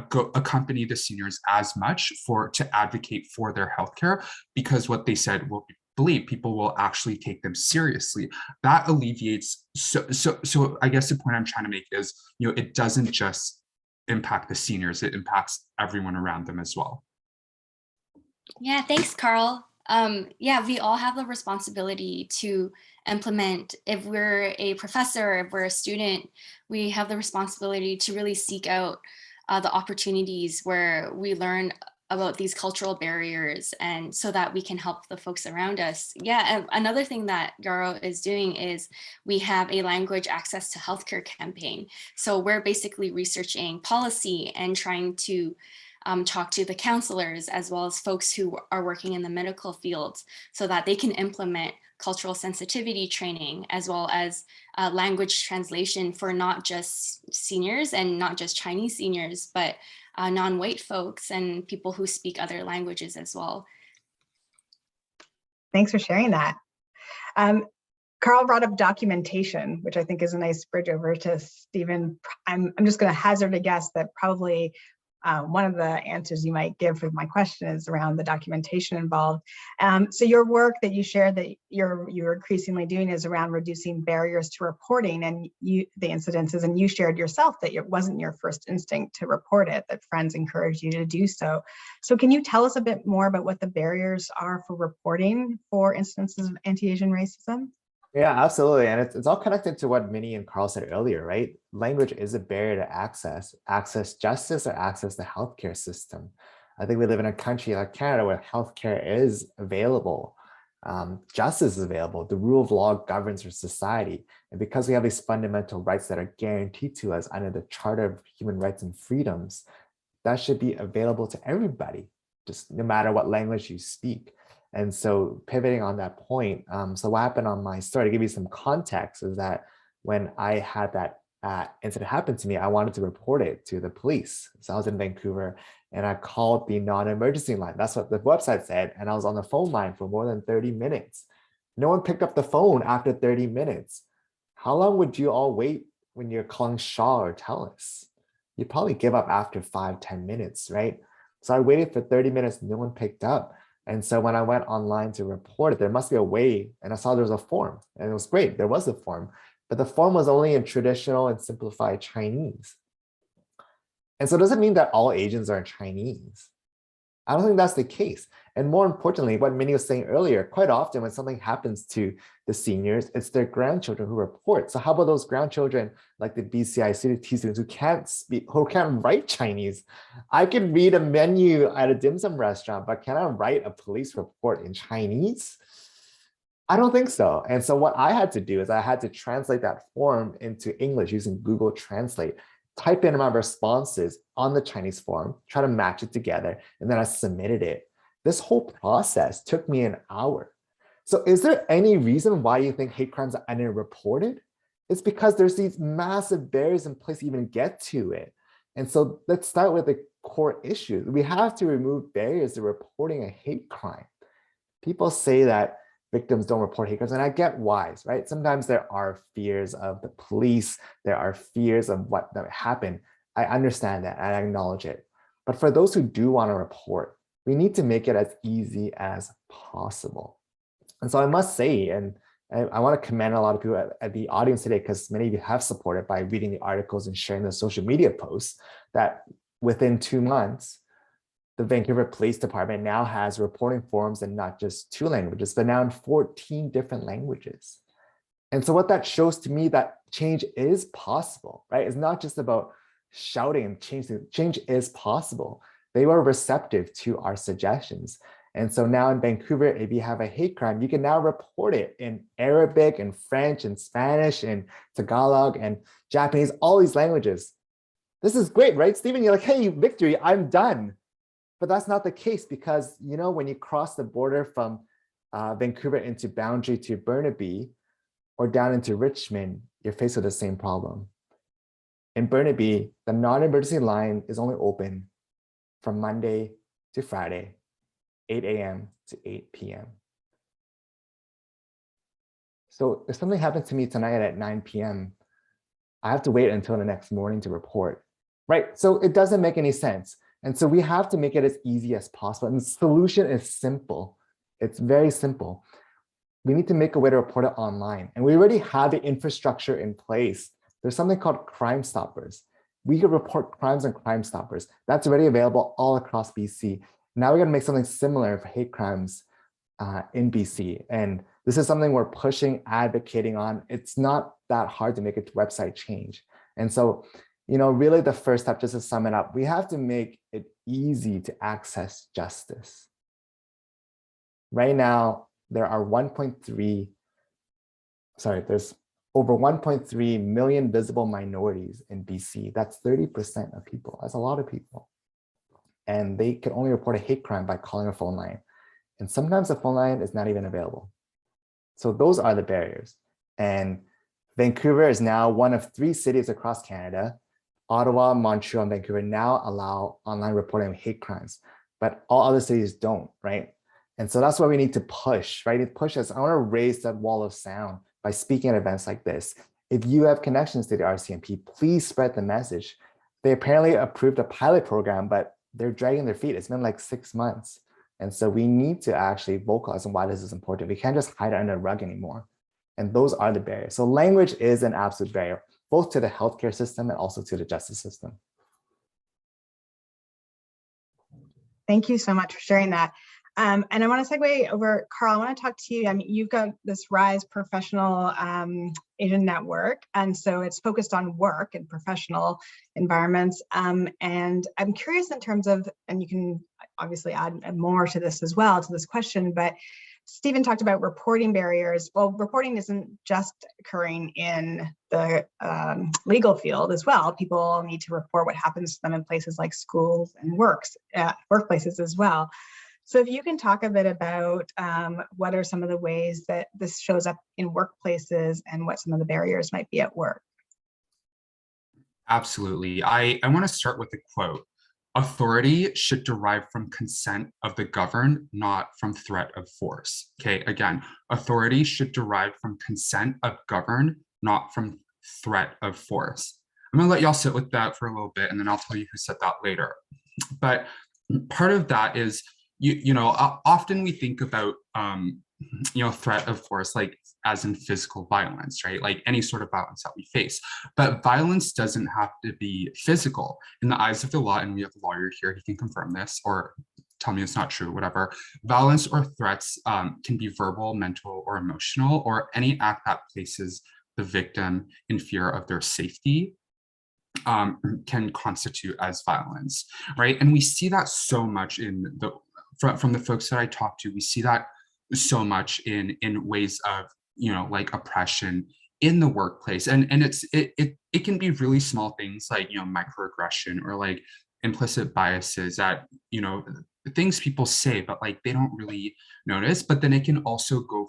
D: go accompany the seniors as much to advocate for their healthcare, because what they said will believe people will actually take them seriously. That alleviates. So I guess the point I'm trying to make is, it doesn't just impact the seniors, it impacts everyone around them as well.
E: Yeah, thanks, Carl. Yeah, we all have the responsibility to implement. If we're a professor, if we're a student, we have the responsibility to really seek out the opportunities where we learn about these cultural barriers, and so that we can help the folks around us. Yeah, another thing that Garo is doing is we have a language access to healthcare campaign. So we're basically researching policy and trying to talk to the counselors as well as folks who are working in the medical fields, so that they can implement cultural sensitivity training as well as language translation for not just seniors and not just Chinese seniors, but non-white folks and people who speak other languages as well.
C: Thanks for sharing that. Carl brought up documentation, which I think is a nice bridge over to Stephen. I'm just going to hazard a guess that probably one of the answers you might give for my question is around the documentation involved. So your work that you shared that you're increasingly doing is around reducing barriers to reporting and the incidences, and you shared yourself that it wasn't your first instinct to report it, that friends encouraged you to do so. So can you tell us a bit more about what the barriers are for reporting for instances of anti-Asian racism?
F: Yeah, absolutely. And it's all connected to what Minnie and Carl said earlier, right? Language is a barrier to access justice or access the healthcare system. I think we live in a country like Canada where healthcare is available, justice is available, the rule of law governs our society. And because we have these fundamental rights that are guaranteed to us under the Charter of Human Rights and Freedoms, that should be available to everybody, just no matter what language you speak. And so pivoting on that point, so what happened on my story, to give you some context, is that when I had that incident happen to me, I wanted to report it to the police. So I was in Vancouver and I called the non-emergency line. That's what the website said. And I was on the phone line for more than 30 minutes. No one picked up the phone after 30 minutes. How long would you all wait when you're calling Shaw or TELUS? You probably give up after 5-10 minutes, right? So I waited for 30 minutes, no one picked up. And so when I went online to report it, there must be a way, and I saw there was a form, and it was great, there was a form, but the form was only in traditional and simplified Chinese. And so does it mean that all Asians are Chinese? I don't think that's the case. And more importantly, what Minnie was saying earlier, quite often when something happens to the seniors, it's their grandchildren who report. So how about those grandchildren like the BCI CT students who can't speak, who can't write Chinese? I can read a menu at a dim sum restaurant, but can I write a police report in Chinese? I don't think so. And so what I had to do is I had to translate that form into English using Google Translate, type in my responses on the Chinese form, try to match it together, and then I submitted it. This whole process took me an hour. So is there any reason why you think hate crimes are underreported? It's because there's these massive barriers in place to even get to it. And so let's start with the core issue. We have to remove barriers to reporting a hate crime. People say that victims don't report hate crimes, and I get why, right? Sometimes there are fears of the police, there are fears of what might happen. I understand that, and I acknowledge it. But for those who do want to report, we need to make it as easy as possible. And so I must say, and I want to commend a lot of people at the audience today, because many of you have supported by reading the articles and sharing the social media posts, that within 2 months, the Vancouver Police Department now has reporting forums in not just 2 languages, but now in 14 different languages. And so what that shows to me that change is possible, right? It's not just about shouting and change is possible. They were receptive to our suggestions. And so now in Vancouver, if you have a hate crime, you can now report it in Arabic and French and Spanish and Tagalog and Japanese, all these languages. This is great, right, Stephen? You're like, hey, victory, I'm done. But that's not the case, because, you know, when you cross the border from Vancouver into Boundary to Burnaby or down into Richmond, you're faced with the same problem. In Burnaby, the non-emergency line is only open from Monday to Friday, 8 a.m. to 8 p.m. So if something happens to me tonight at 9 p.m., I have to wait until the next morning to report, right? So it doesn't make any sense. And so we have to make it as easy as possible. And the solution is simple. It's very simple. We need to make a way to report it online. And we already have the infrastructure in place. There's something called Crime Stoppers. We could report crimes on Crime Stoppers. That's already available all across BC. Now we're gonna make something similar for hate crimes in BC. And this is something we're pushing, advocating on. It's not that hard to make a website change. And so, really the first step, just to sum it up, we have to make it easy to access justice. Right now, there's over 1.3 million visible minorities in BC. That's 30% of people. That's a lot of people. And they can only report a hate crime by calling a phone line. And sometimes the phone line is not even available. So those are the barriers. And Vancouver is now one of 3 cities across Canada. Ottawa, Montreal, and Vancouver now allow online reporting of hate crimes, but all other cities don't, right? And so that's why we need to push, right? It pushes. I want to raise that wall of sound by speaking at events like this. If you have connections to the RCMP, please spread the message. They apparently approved a pilot program, but they're dragging their feet. It's been like 6 months. And so we need to actually vocalize on why this is important. We can't just hide it under the rug anymore. And those are the barriers. So language is an absolute barrier, both to the healthcare system and also to the justice system.
C: Thank you so much for sharing that. And I want to segue over, Carl, I want to talk to you. I mean, you've got this RISE professional Asian network, and so it's focused on work and professional environments. And I'm curious in terms of, and you can obviously add more to this as well, to this question, but Stephen talked about reporting barriers. Well, reporting isn't just occurring in the legal field as well. People need to report what happens to them in places like schools and workplaces as well. So if you can talk a bit about what are some of the ways that this shows up in workplaces and what some of the barriers might be at work.
D: Absolutely. I want to start with a quote. Authority should derive from consent of the governed, not from threat of force. Okay, again, authority should derive from consent of governed, not from threat of force. I'm gonna let y'all sit with that for a little bit, and then I'll tell you who said that later. But part of that is, often we think about, threat of force, like as in physical violence, right? Like any sort of violence that we face. But violence doesn't have to be physical in the eyes of the law. And we have a lawyer here, he can confirm this or tell me it's not true, whatever. Violence or threats can be verbal, mental, or emotional, or any act that places the victim in fear of their safety can constitute as violence, right? And we see that so much from the folks that I talk to, we see that so much in ways of, like oppression in the workplace. And it can be really small things like, microaggression or like implicit biases that, things people say, but like they don't really notice. But then it can also go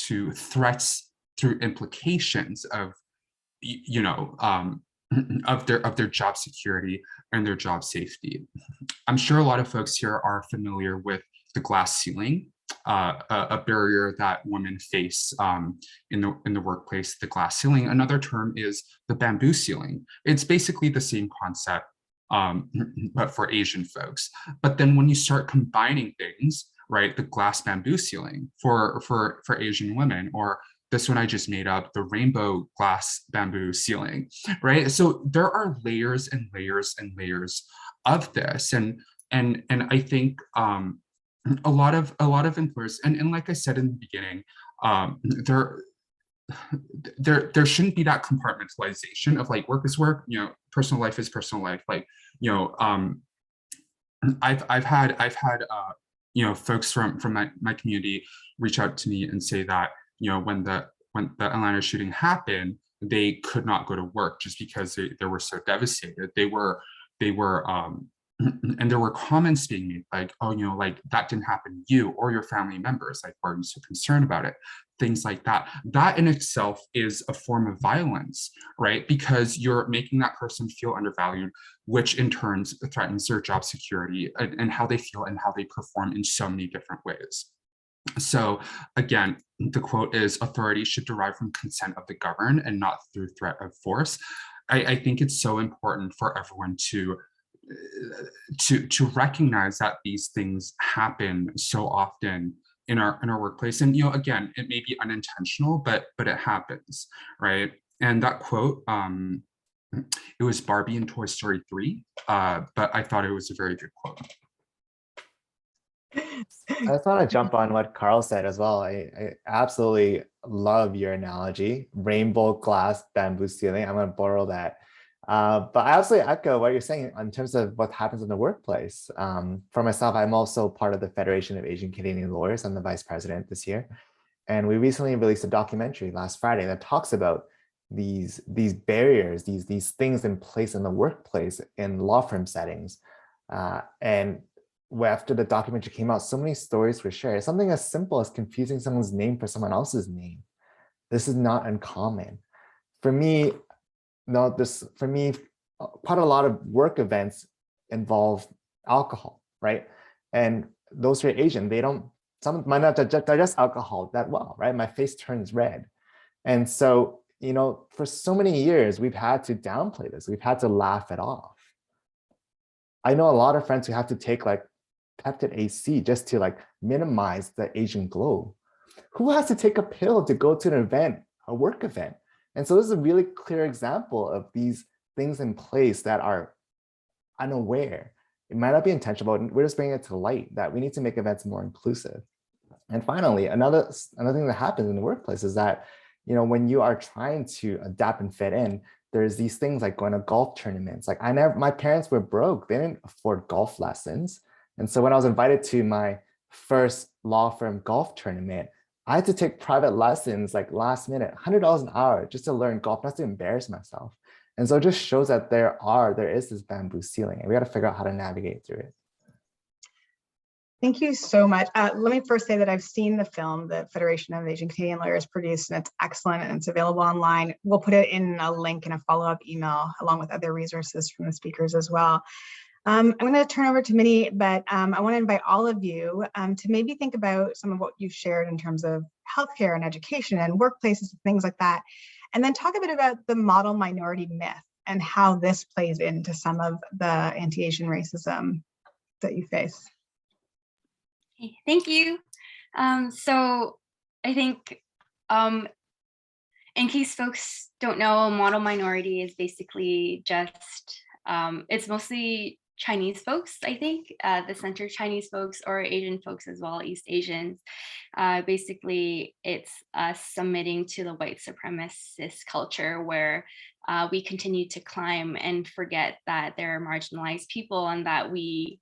D: to threats through implications of, of their job security and their job safety. I'm sure a lot of folks here are familiar with the glass ceiling, a barrier that women face in the workplace, the glass ceiling. Another term is the bamboo ceiling. It's basically the same concept, but for Asian folks. But then when you start combining things, right, the glass bamboo ceiling for Asian women, or this one I just made up, the rainbow glass bamboo ceiling, right? So there are layers and layers and layers of this, and I think a lot of employers, and like I said in the beginning, there shouldn't be that compartmentalization of like work is work, personal life is personal life. Like, I've had folks from my community reach out to me and say that, when the Atlanta shooting happened, they could not go to work just because they were so devastated. They were and there were comments being made like, oh, like that didn't happen to you or your family members. Like, why are you so concerned about it? Things like that. That in itself is a form of violence, right? Because you're making that person feel undervalued, which in turn threatens their job security and how they feel and how they perform in so many different ways. So again, the quote is, authority should derive from consent of the governed and not through threat of force. I think it's so important for everyone to recognize that these things happen so often in our workplace. And again, it may be unintentional, but it happens, right? And that quote, it was Barbie in Toy Story 3, but I thought it was a very good quote.
F: I just want to jump on what Carl said as well. I absolutely love your analogy, rainbow glass bamboo ceiling. I'm going to borrow that. But I absolutely echo what you're saying in terms of what happens in the workplace. For myself, I'm also part of the Federation of Asian Canadian Lawyers. I'm the vice president this year. And we recently released a documentary last Friday that talks about these barriers, these things in place in the workplace in law firm settings. And after the documentary came out, so many stories were shared. Something as simple as confusing someone's name for someone else's name. This is not uncommon. For me, quite a lot of work events involve alcohol, right? And those who are Asian, some might not digest alcohol that well, right? My face turns red. And so, for so many years, we've had to downplay this. We've had to laugh it off. I know a lot of friends who have to take like Peptid AC just to minimize the Asian glow. Who has to take a pill to go to an event, a work event? And so this is a really clear example of these things in place that are unaware. It might not be intentional, but we're just bringing it to light that we need to make events more inclusive. And finally, another thing that happens in the workplace is that, when you are trying to adapt and fit in, there's these things like going to golf tournaments. Like my parents were broke. They didn't afford golf lessons. And so when I was invited to my first law firm golf tournament, I had to take private lessons like last minute, $100 an hour just to learn golf, not to embarrass myself. And so it just shows that there is this bamboo ceiling and we got to figure out how to navigate through it.
C: Thank you so much. Let me first say that I've seen the film the Federation of Asian Canadian Lawyers produced, and it's excellent and it's available online. We'll put it in a link in a follow-up email along with other resources from the speakers as well. I'm going to turn over to Minnie, but I want to invite all of you to maybe think about some of what you've shared in terms of healthcare and education and workplaces and things like that, and then talk a bit about the model minority myth and how this plays into some of the anti-Asian racism that you face.
E: Okay, thank you. So I think in case folks don't know, model minority is basically just, it's mostly Chinese folks, I think, the center Chinese folks or Asian folks as well, East Asians. Basically, it's us submitting to the white supremacist culture where we continue to climb and forget that there are marginalized people and that we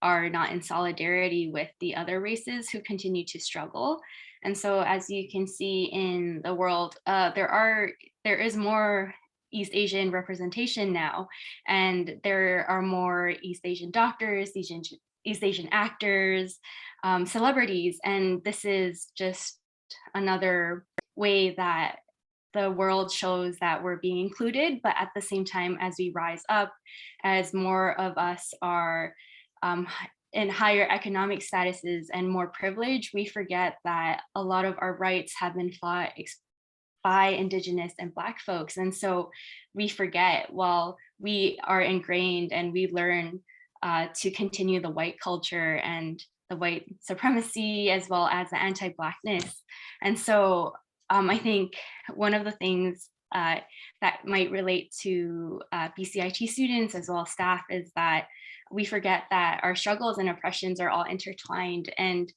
E: are not in solidarity with the other races who continue to struggle. And so as you can see in the world, there is more East Asian representation now, and there are more East Asian doctors, East Asian actors, celebrities, and this is just another way that the world shows that we're being included. But at the same time, as we rise up, as more of us are in higher economic statuses and more privilege, we forget that a lot of our rights have been fought by Indigenous and Black folks. And so we forget, while we are ingrained and we learn to continue the white culture and the white supremacy as well as the anti-Blackness. And so I think one of the things that might relate to BCIT students as well as staff is that we forget that our struggles and oppressions are all intertwined, and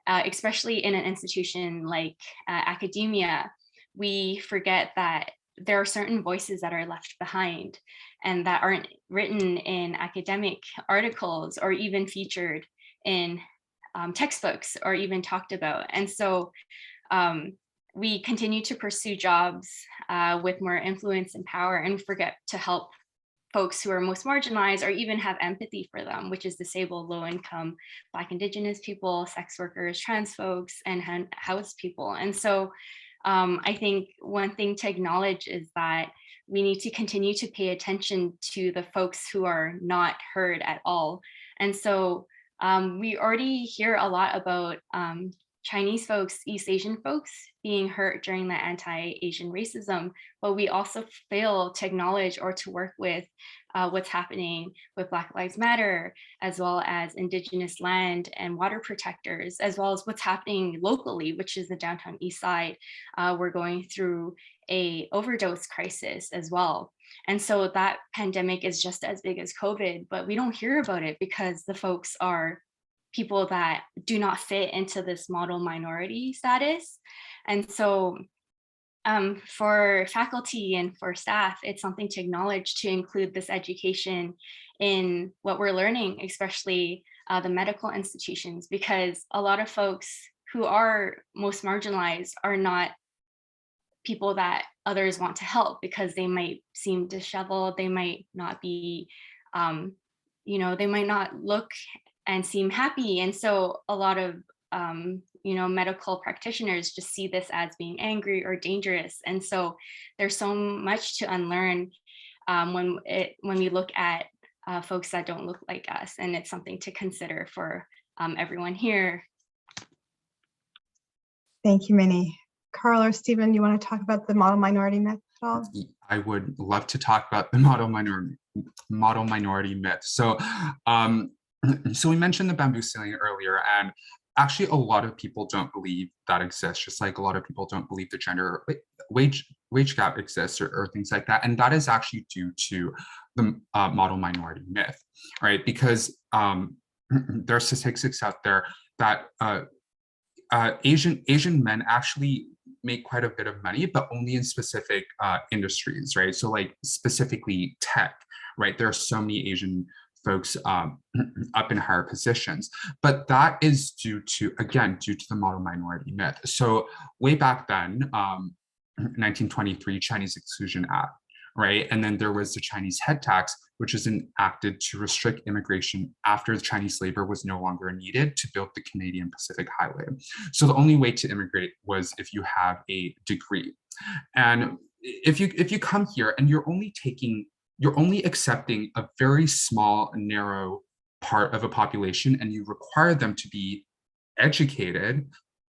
E: especially in an institution like academia, we forget that there are certain voices that are left behind and that aren't written in academic articles or even featured in textbooks or even talked about. And so we continue to pursue jobs with more influence and power and forget to help folks who are most marginalized or even have empathy for them, which is disabled, low income, Black, Indigenous people, sex workers, trans folks, and housed people. And so I think one thing to acknowledge is that we need to continue to pay attention to the folks who are not heard at all. And so we already hear a lot about Chinese folks, East Asian folks being hurt during the anti-Asian racism, but we also fail to acknowledge or to work with what's happening with Black Lives Matter, as well as Indigenous land and water protectors, as well as what's happening locally, which is the downtown East Side. We're going through a overdose crisis as well. And so that pandemic is just as big as COVID, but we don't hear about it because the folks are people that do not fit into this model minority status. And so for faculty and for staff, it's something to acknowledge, to include this education in what we're learning, especially the medical institutions, because a lot of folks who are most marginalized are not people that others want to help because they might seem disheveled, they might not be, they might not look and seem happy. And so a lot of, medical practitioners just see this as being angry or dangerous. And so there's so much to unlearn when we look at folks that don't look like us. And it's something to consider for everyone here.
C: Thank you, Minnie. Carl or Stephen, you want to talk about the model minority myth at all?
D: I would love to talk about the model minority myth. So we mentioned the bamboo ceiling earlier, and actually a lot of people don't believe that exists, just like a lot of people don't believe the gender wage gap exists or things like that. And that is actually due to the model minority myth, right? Because there are statistics out there that Asian men actually make quite a bit of money, but only in specific industries, right? So like specifically tech, right? There are so many Asian folks up in higher positions, but that is due to the model minority myth. So way back then, 1923 Chinese Exclusion Act, right? And then there was the Chinese head tax, which was enacted to restrict immigration after the Chinese labor was no longer needed to build the Canadian Pacific Highway. So the only way to immigrate was if you have a degree. And if you come here and you're only accepting a very small, narrow part of a population and you require them to be educated,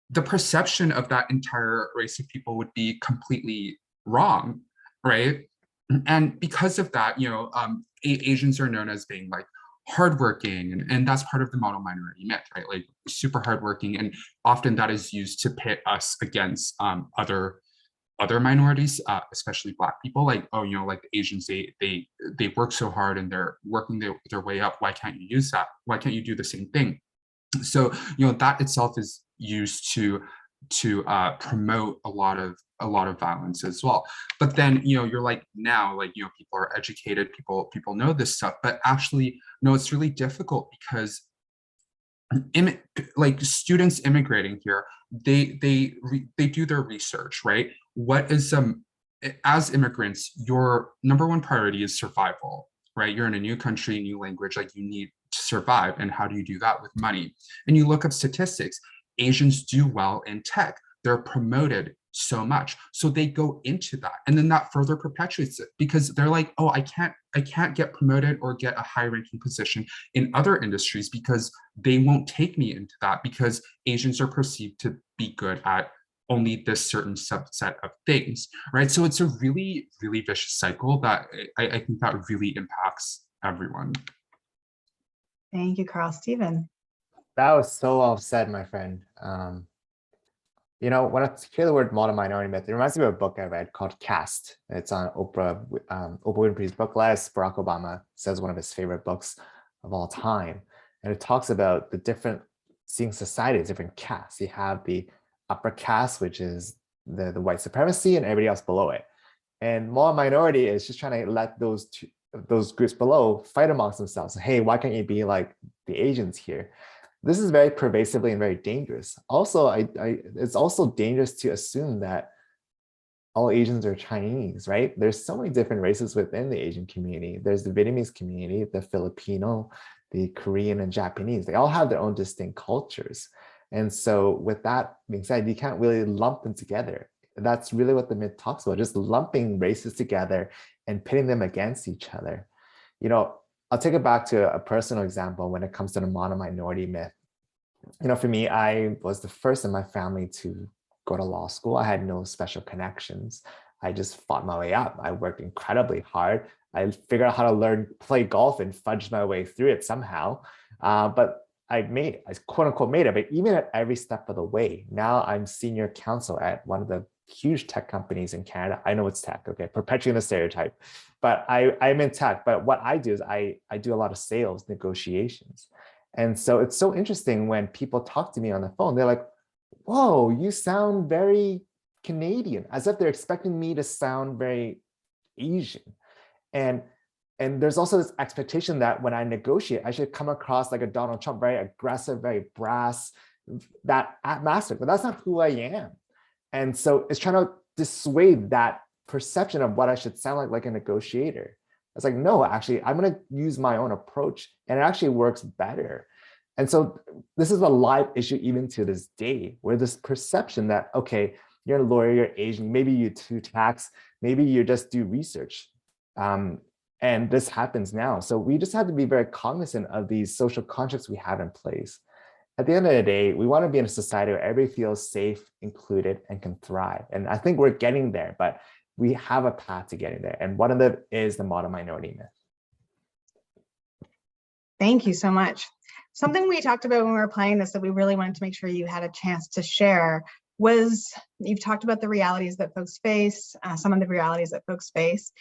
D: the perception of that entire race of people would be completely wrong, right? And because of that, Asians are known as being like hardworking, and that's part of the model minority myth, right? Like super hardworking, and often that is used to pit us against other minorities, especially Black people. Like, like the Asians, they work so hard and they're working their way up. Why can't you use that? Why can't you do the same thing? So that itself is used to promote a lot of violence as well. But then you're like, now, like, people are educated, people know this stuff, but actually no, it's really difficult because like students immigrating here, they do their research, right? What is as immigrants, your number one priority is survival, right? You're in a new country, new language, like you need to survive. And how do you do that? With money. And you look up statistics, Asians do well in tech. They're promoted so much, so they go into that, and then that further perpetuates it because they're like, oh, I can't get promoted or get a high ranking position in other industries because they won't take me into that because Asians are perceived to be good at only this certain subset of things, right? So it's a really, really vicious cycle that I think that really impacts everyone.
C: Thank you, Carl. Stephen.
F: That was so well said, my friend. When I hear the word model minority myth, it reminds me of a book I read called Caste. It's on Oprah Winfrey's book list. Barack Obama says one of his favorite books of all time. And it talks about the different, seeing society as different castes. You have the upper caste, which is the white supremacy, and everybody else below it. And model minority is just trying to let those groups below fight amongst themselves. Hey, why can't you be like the Asians here? This is very pervasively and very dangerous. Also, it's also dangerous to assume that all Asians are Chinese, right? There's so many different races within the Asian community. There's the Vietnamese community, the Filipino, the Korean and Japanese. They all have their own distinct cultures. And so with that being said, you can't really lump them together. That's really what the myth talks about, just lumping races together and pitting them against each other. I'll take it back to a personal example when it comes to the model minority myth. For me, I was the first in my family to go to law school. I had no special connections. I just fought my way up. I worked incredibly hard. I figured out how to play golf and fudged my way through it somehow. But I quote unquote made it, but even at every step of the way, now I'm senior counsel at one of the huge tech companies in Canada. I know it's tech, okay, perpetuating the stereotype, but I'm in tech. But what I do is I do a lot of sales negotiations. And so it's so interesting when people talk to me on the phone, they're like, whoa, you sound very Canadian, as if they're expecting me to sound very Asian. And there's also this expectation that when I negotiate, I should come across like a Donald Trump, very aggressive, very brass, that master, but that's not who I am. And so it's trying to dissuade that perception of what I should sound like a negotiator. It's like, no, actually, I'm going to use my own approach and it actually works better. And so this is a live issue even to this day, where this perception that, okay, you're a lawyer, you're Asian, maybe you do tax, maybe you just do research. And this happens now. So we just have to be very cognizant of these social contracts we have in place. At the end of the day, we want to be in a society where everybody feels safe, included, and can thrive. And I think we're getting there, but we have a path to getting there. And one of them is the model minority myth.
C: Thank you so much. Something we talked about when we were playing this that we really wanted to make sure you had a chance to share was, you've talked about the realities that folks face, some of the realities that folks face.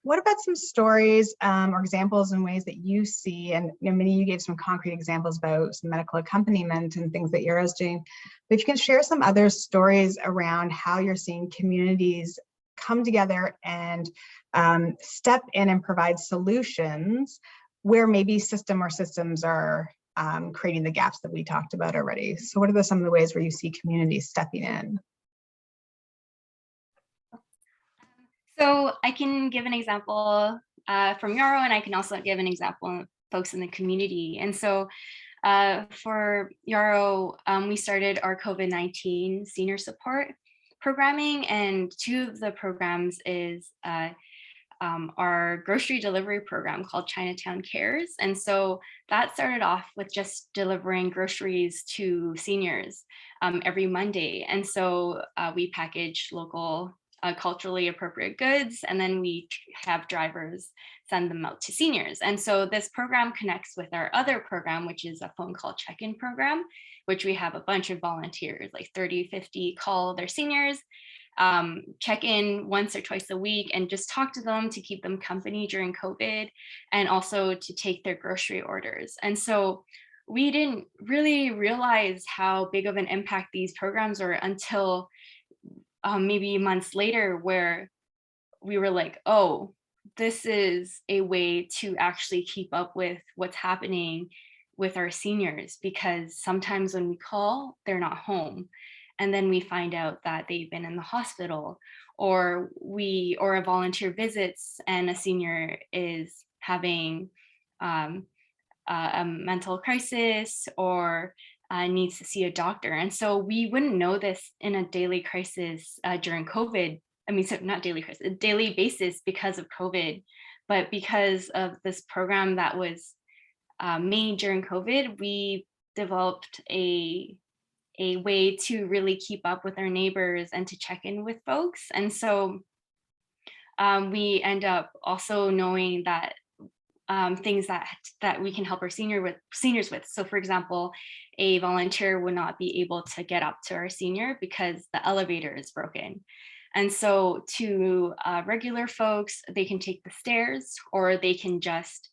C: What about some stories or examples and ways that you see, and Minnie, you gave some concrete examples about some medical accompaniment and things that Euro's doing, but if you can share some other stories around how you're seeing communities come together and step in and provide solutions where maybe systems are creating the gaps that we talked about already. So what are some of the ways where you see communities stepping in?
E: So I can give an example from Yarrow, and I can also give an example of folks in the community. And so for Yarrow, we started our COVID-19 senior support programming, and two of the programs is our grocery delivery program called Chinatown Cares. And so that started off with just delivering groceries to seniors every Monday. And so we package local culturally appropriate goods, and then we have drivers send them out to seniors. And so this program connects with our other program, which is a phone call check-in program, which we have a bunch of volunteers, like 30, 50 call their seniors, check in once or twice a week and just talk to them to keep them company during COVID, and also to take their grocery orders. And so we didn't really realize how big of an impact these programs were until maybe months later, where we were like, oh, this is a way to actually keep up with what's happening with our seniors, because sometimes when we call, they're not home. And then we find out that they've been in the hospital, or a volunteer visits and a senior is having a mental crisis or needs to see a doctor. And so we wouldn't know this in a daily crisis during COVID. I mean, so not daily crisis, a daily basis because of COVID, but because of this program that was made during COVID, we developed a way to really keep up with our neighbors and to check in with folks. And so we end up also knowing that things that we can help our seniors with. So for example, a volunteer would not be able to get up to our senior because the elevator is broken. And so to regular folks, they can take the stairs, or they can just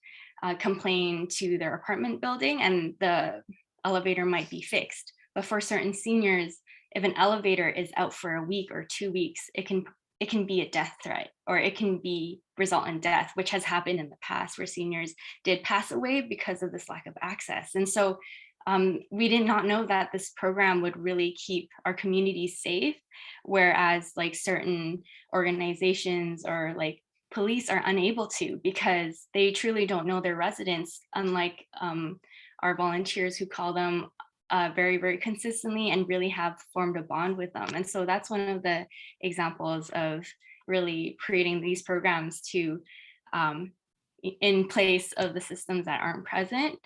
E: complain to their apartment building and the elevator might be fixed. But for certain seniors, if an elevator is out for a week or 2 weeks, it can be a death threat, or it can result in death, which has happened in the past where seniors did pass away because of this lack of access. And so we did not know that this program would really keep our communities safe, whereas like certain organizations or like police are unable to, because they truly don't know their residents, unlike our volunteers who call them very, very consistently and really have formed a bond with them. And so that's one of the examples of really creating these programs to in place of the systems that aren't present.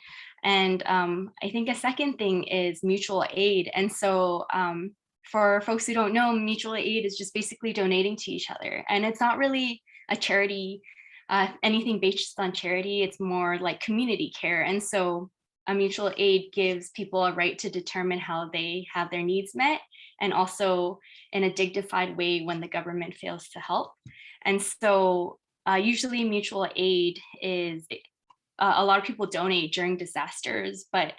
E: And I think a second thing is mutual aid. And so for folks who don't know, mutual aid is just basically donating to each other. And it's not really a charity, anything based on charity. It's more like community care. And so a mutual aid gives people a right to determine how they have their needs met, and also in a dignified way when the government fails to help. And so usually mutual aid is, a lot of people donate during disasters, but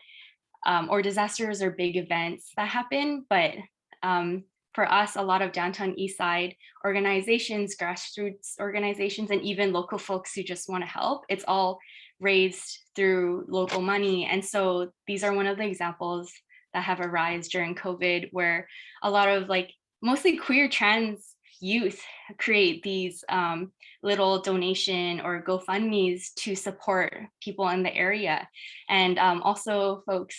E: or disasters or big events that happen. But for us, a lot of downtown Eastside organizations, grassroots organizations, and even local folks who just want to help, it's all raised through local money. And so these are one of the examples that have arisen during COVID, where a lot of like mostly queer trans youth create these little donation or GoFundMes to support people in the area. And also folks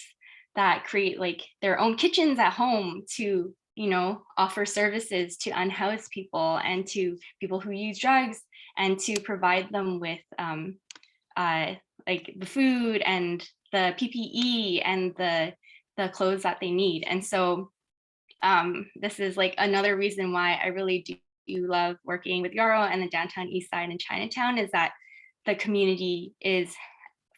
E: that create like their own kitchens at home to, you know, offer services to unhoused people and to people who use drugs, and to provide them with like the food and the PPE and the clothes that they need. And so this is like another reason why I really do love working with Yarrow and the downtown Eastside and Chinatown, is that the community is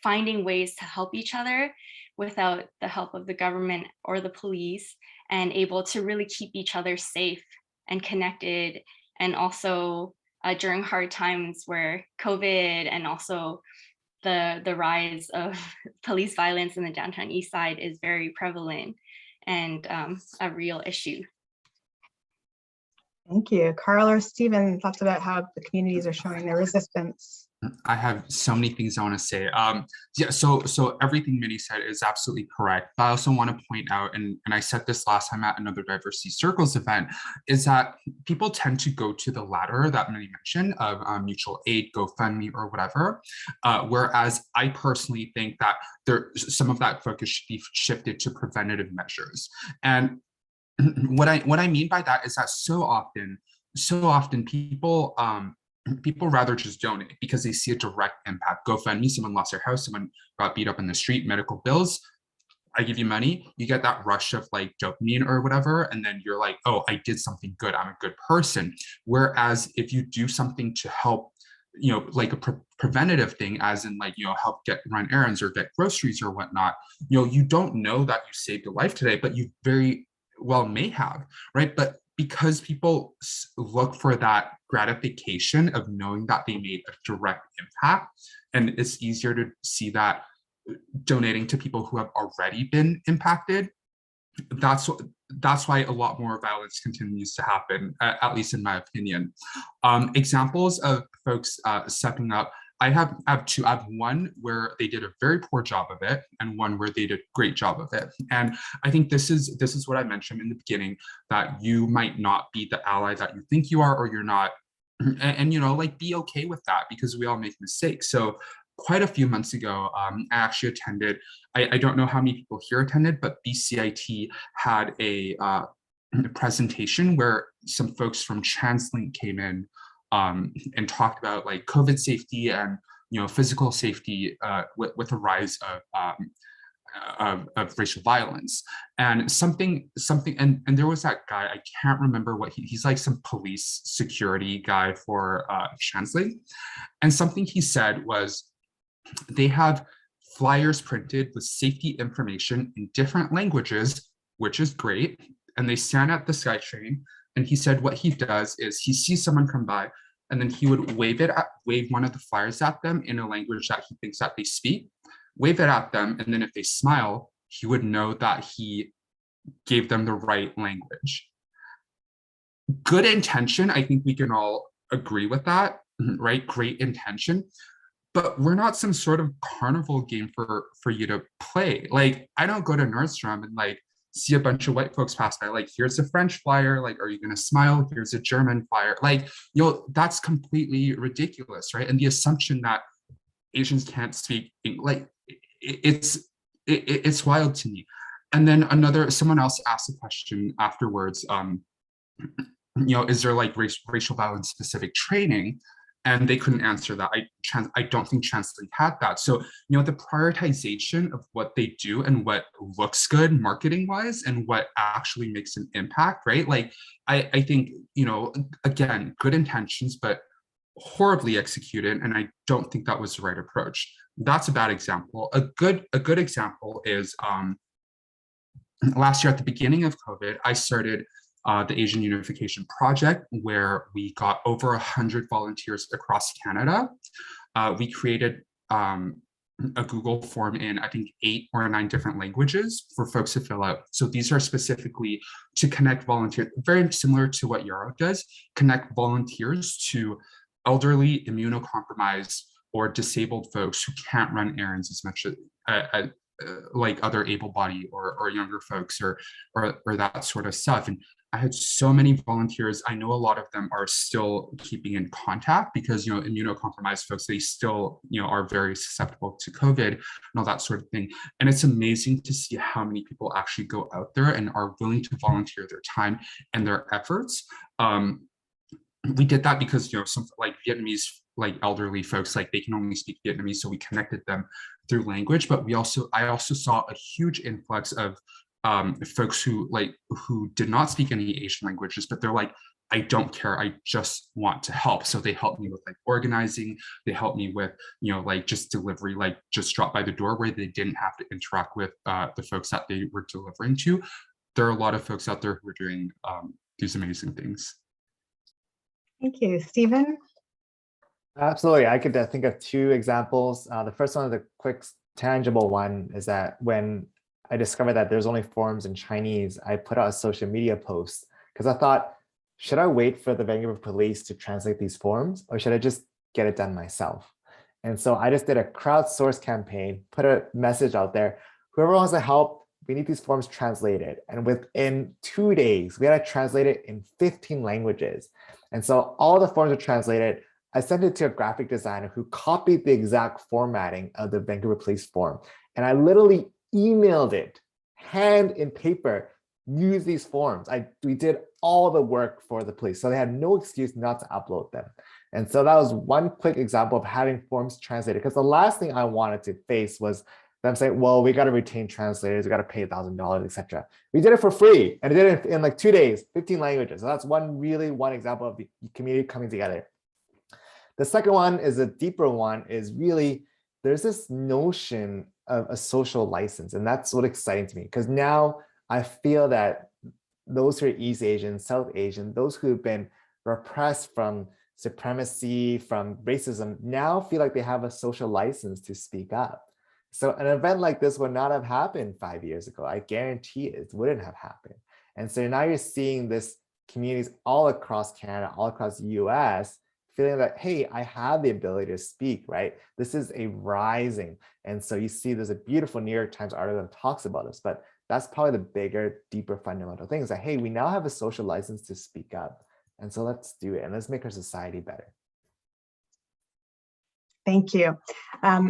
E: finding ways to help each other without the help of the government or the police, and able to really keep each other safe and connected. And also during hard times where COVID and also the rise of police violence in the downtown Eastside is very prevalent and a real issue.
C: Thank you. Carl or Stephen, thoughts about how the communities are showing their resistance?
D: I have so many things I want to say. Yeah, so everything Minnie said is absolutely correct. But I also want to point out, and I said this last time at another Diversity Circles event, is that people tend to go to the latter that Minnie mentioned of mutual aid, GoFundMe, or whatever. Whereas I personally think that some of that focus should be shifted to preventative measures. And what I mean by that is that so often people rather just donate because they see a direct impact. GoFundMe, someone lost their house, someone got beat up in the street, medical bills. I give you money, you get that rush of like dopamine or whatever, and then you're like, oh, I did something good, I'm a good person. Whereas if you do something to help, you know, like a preventative thing, as in like, you know, help run errands or get groceries or whatnot, you know, you don't know that you saved a life today, but you very well may have, right? But because people look for that gratification of knowing that they made a direct impact, and it's easier to see that donating to people who have already been impacted, that's why a lot more violence continues to happen, at least in my opinion. Examples of folks stepping up, I have two. I have one where they did a very poor job of it, and one where they did a great job of it. And I think this is what I mentioned in the beginning, that you might not be the ally that you think you are, or you're not, and you know, like, be okay with that, because we all make mistakes. So quite a few months ago, I actually attended, I don't know how many people here attended, but BCIT had a presentation where some folks from TransLink came in and talked about like COVID safety and, you know, physical safety with the rise of racial violence. And something, and there was that guy, I can't remember what he's like, some police security guy for TransLink. And something he said was, they have flyers printed with safety information in different languages, which is great. And they stand at the SkyTrain. And he said what he does is he sees someone come by, and then he would wave one of the flyers at them in a language that he thinks that they speak, wave it at them, and then if they smile, he would know that he gave them the right language. Good intention, I think we can all agree with that, right? Great intention. But we're not some sort of carnival game for you to play. Like, I don't go to Nordstrom and like see a bunch of white folks pass by, like, here's a French flyer, like, are you gonna smile? Here's a German flyer. Like, you know, that's completely ridiculous, right? And the assumption that Asians can't speak, like, it's wild to me. And then someone else asked a question afterwards, you know, is there like racial violence specific training? and they couldn't answer that. I don't think Translate had that. So, the prioritization of what they do and what looks good marketing wise and what actually makes an impact, right? Like, I think, again, good intentions, but horribly executed. And I don't think that was the right approach. That's a bad example. A good example is last year at the beginning of COVID, I started the Asian Unification Project, where we got over 100 volunteers across Canada. We created a Google form in, I think, 8 or 9 different languages for folks to fill out. So these are specifically to connect volunteers, very similar to what Yarrow does, connect volunteers to elderly, immunocompromised, or disabled folks who can't run errands as much as like other able-bodied or younger folks or that sort of stuff. And I had so many volunteers. I know a lot of them are still keeping in contact because, immunocompromised folks, they still, are very susceptible to COVID and all that sort of thing. And it's amazing to see how many people actually go out there and are willing to volunteer their time and their efforts. We did that because, some like Vietnamese, like elderly folks, like they can only speak Vietnamese. So we connected them through language, but I also saw a huge influx of folks who did not speak any Asian languages, but they're like, I don't care, I just want to help. So they helped me with like organizing, they helped me with, like just delivery, like just drop by the door where they didn't have to interact with the folks that they were delivering to. There are a lot of folks out there who are doing these amazing things.
C: Thank you. Stephen?
F: Absolutely. I could think of 2 examples. The first one, the quick tangible one, is that when I discovered that there's only forums in Chinese, I put out a social media post because I thought, should I wait for the Vancouver police to translate these forums, or should I just get it done myself? And so I just did a crowdsourced campaign, put a message out there. Whoever wants to help, we need these forms translated. And within 2 days, we had it translated in 15 languages. And so all the forms are translated. I sent it to a graphic designer who copied the exact formatting of the Vancouver Police form. And I literally emailed it, hand in paper, use these forms. We did all the work for the police. So they had no excuse not to upload them. And so that was one quick example of having forms translated. Because the last thing I wanted to face was them saying, well, we got to retain translators, we got to pay $1,000, etc. We did it for free, and we did it in like 2 days, 15 languages. So that's one example of the community coming together. The second one is a deeper one, is really, there's this notion of a social license. And that's what's exciting to me, because now I feel that those who are East Asian, South Asian, those who have been repressed from supremacy, from racism, now feel like they have a social license to speak up. So an event like this would not have happened 5 years ago. I guarantee it wouldn't have happened. And so now you're seeing this communities all across Canada, all across the US, feeling that, hey, I have the ability to speak, right? This is a rising. And so you see there's a beautiful New York Times article that talks about this, but that's probably the bigger, deeper fundamental thing is that, hey, we now have a social license to speak up. And so let's do it and let's make our society better.
C: Thank you.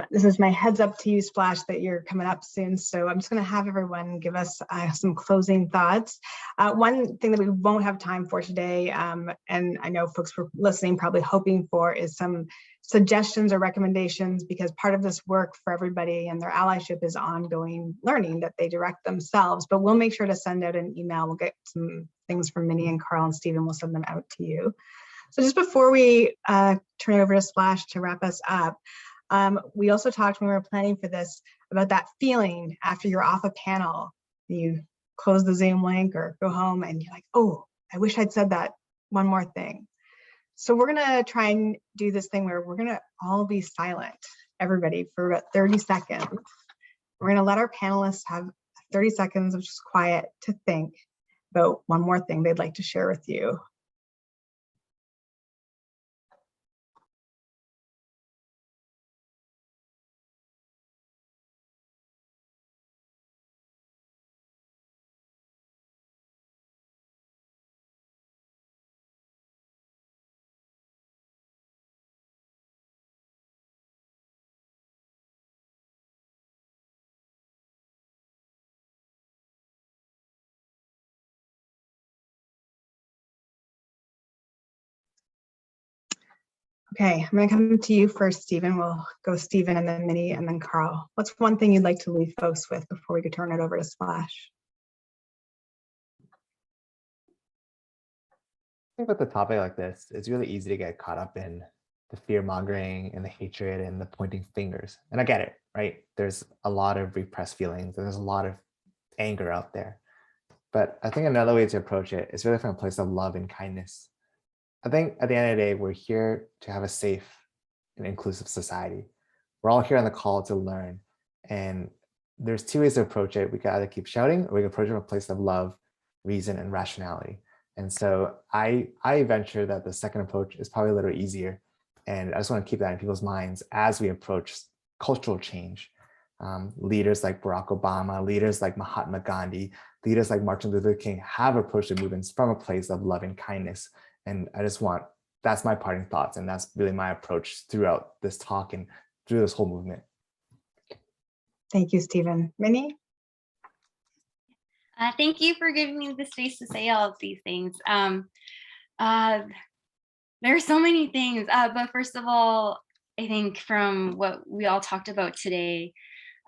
C: This is my heads up to you, Splash, that you're coming up soon. So I'm just going to have everyone give us some closing thoughts. One thing that we won't have time for today, and I know folks were listening probably hoping for, is some suggestions or recommendations, because part of this work for everybody and their allyship is ongoing learning that they direct themselves. But we'll make sure to send out an email. We'll get some things from Minnie and Carl and Stephen. We'll send them out to you. So just before we turn it over to Splash to wrap us up, we also talked when we were planning for this about that feeling after you're off a panel, you close the Zoom link or go home and you're like, oh, I wish I'd said that one more thing. So we're gonna try and do this thing where we're gonna all be silent, everybody, for about 30 seconds. We're gonna let our panelists have 30 seconds of just quiet to think about one more thing they'd like to share with you. Okay, I'm gonna come to you first, Stephen. We'll go Stephen and then Minnie and then Carl. What's one thing you'd like to leave folks with before we could turn it over to Splash?
F: I think with a topic like this, it's really easy to get caught up in the fear mongering and the hatred and the pointing fingers. And I get it, right? There's a lot of repressed feelings and there's a lot of anger out there. But I think another way to approach it is really from a place of love and kindness. I think at the end of the day, we're here to have a safe and inclusive society. We're all here on the call to learn. And there's two ways to approach it. We can either keep shouting or we can approach it from a place of love, reason, and rationality. And so I venture that the second approach is probably a little easier. And I just want to keep that in people's minds as we approach cultural change. Leaders like Barack Obama, leaders like Mahatma Gandhi, leaders like Martin Luther King have approached the movements from a place of love and kindness. And that's my parting thoughts. And that's really my approach throughout this talk and through this whole movement.
C: Thank you, Stephen. Minnie?
E: Thank you for giving me the space to say all of these things. There are so many things, but first of all, I think from what we all talked about today,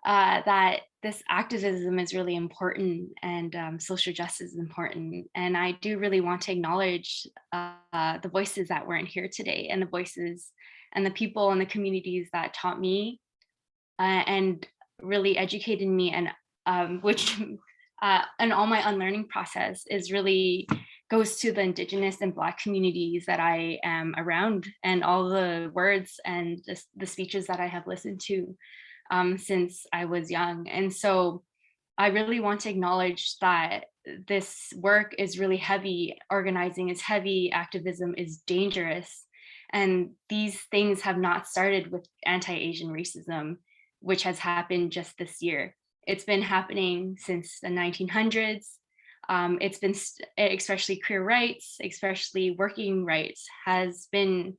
E: that this activism is really important and social justice is important. And I do really want to acknowledge the voices that weren't here today and the voices and the people and the communities that taught me and really educated me, and which and all my unlearning process is really goes to the Indigenous and Black communities that I am around, and all the words and the speeches that I have listened to since I was young. And so I really want to acknowledge that this work is really heavy, organizing is heavy, activism is dangerous. And these things have not started with anti-Asian racism, which has happened just this year. It's been happening since the 1900s. It's been, especially queer rights, especially working rights, has been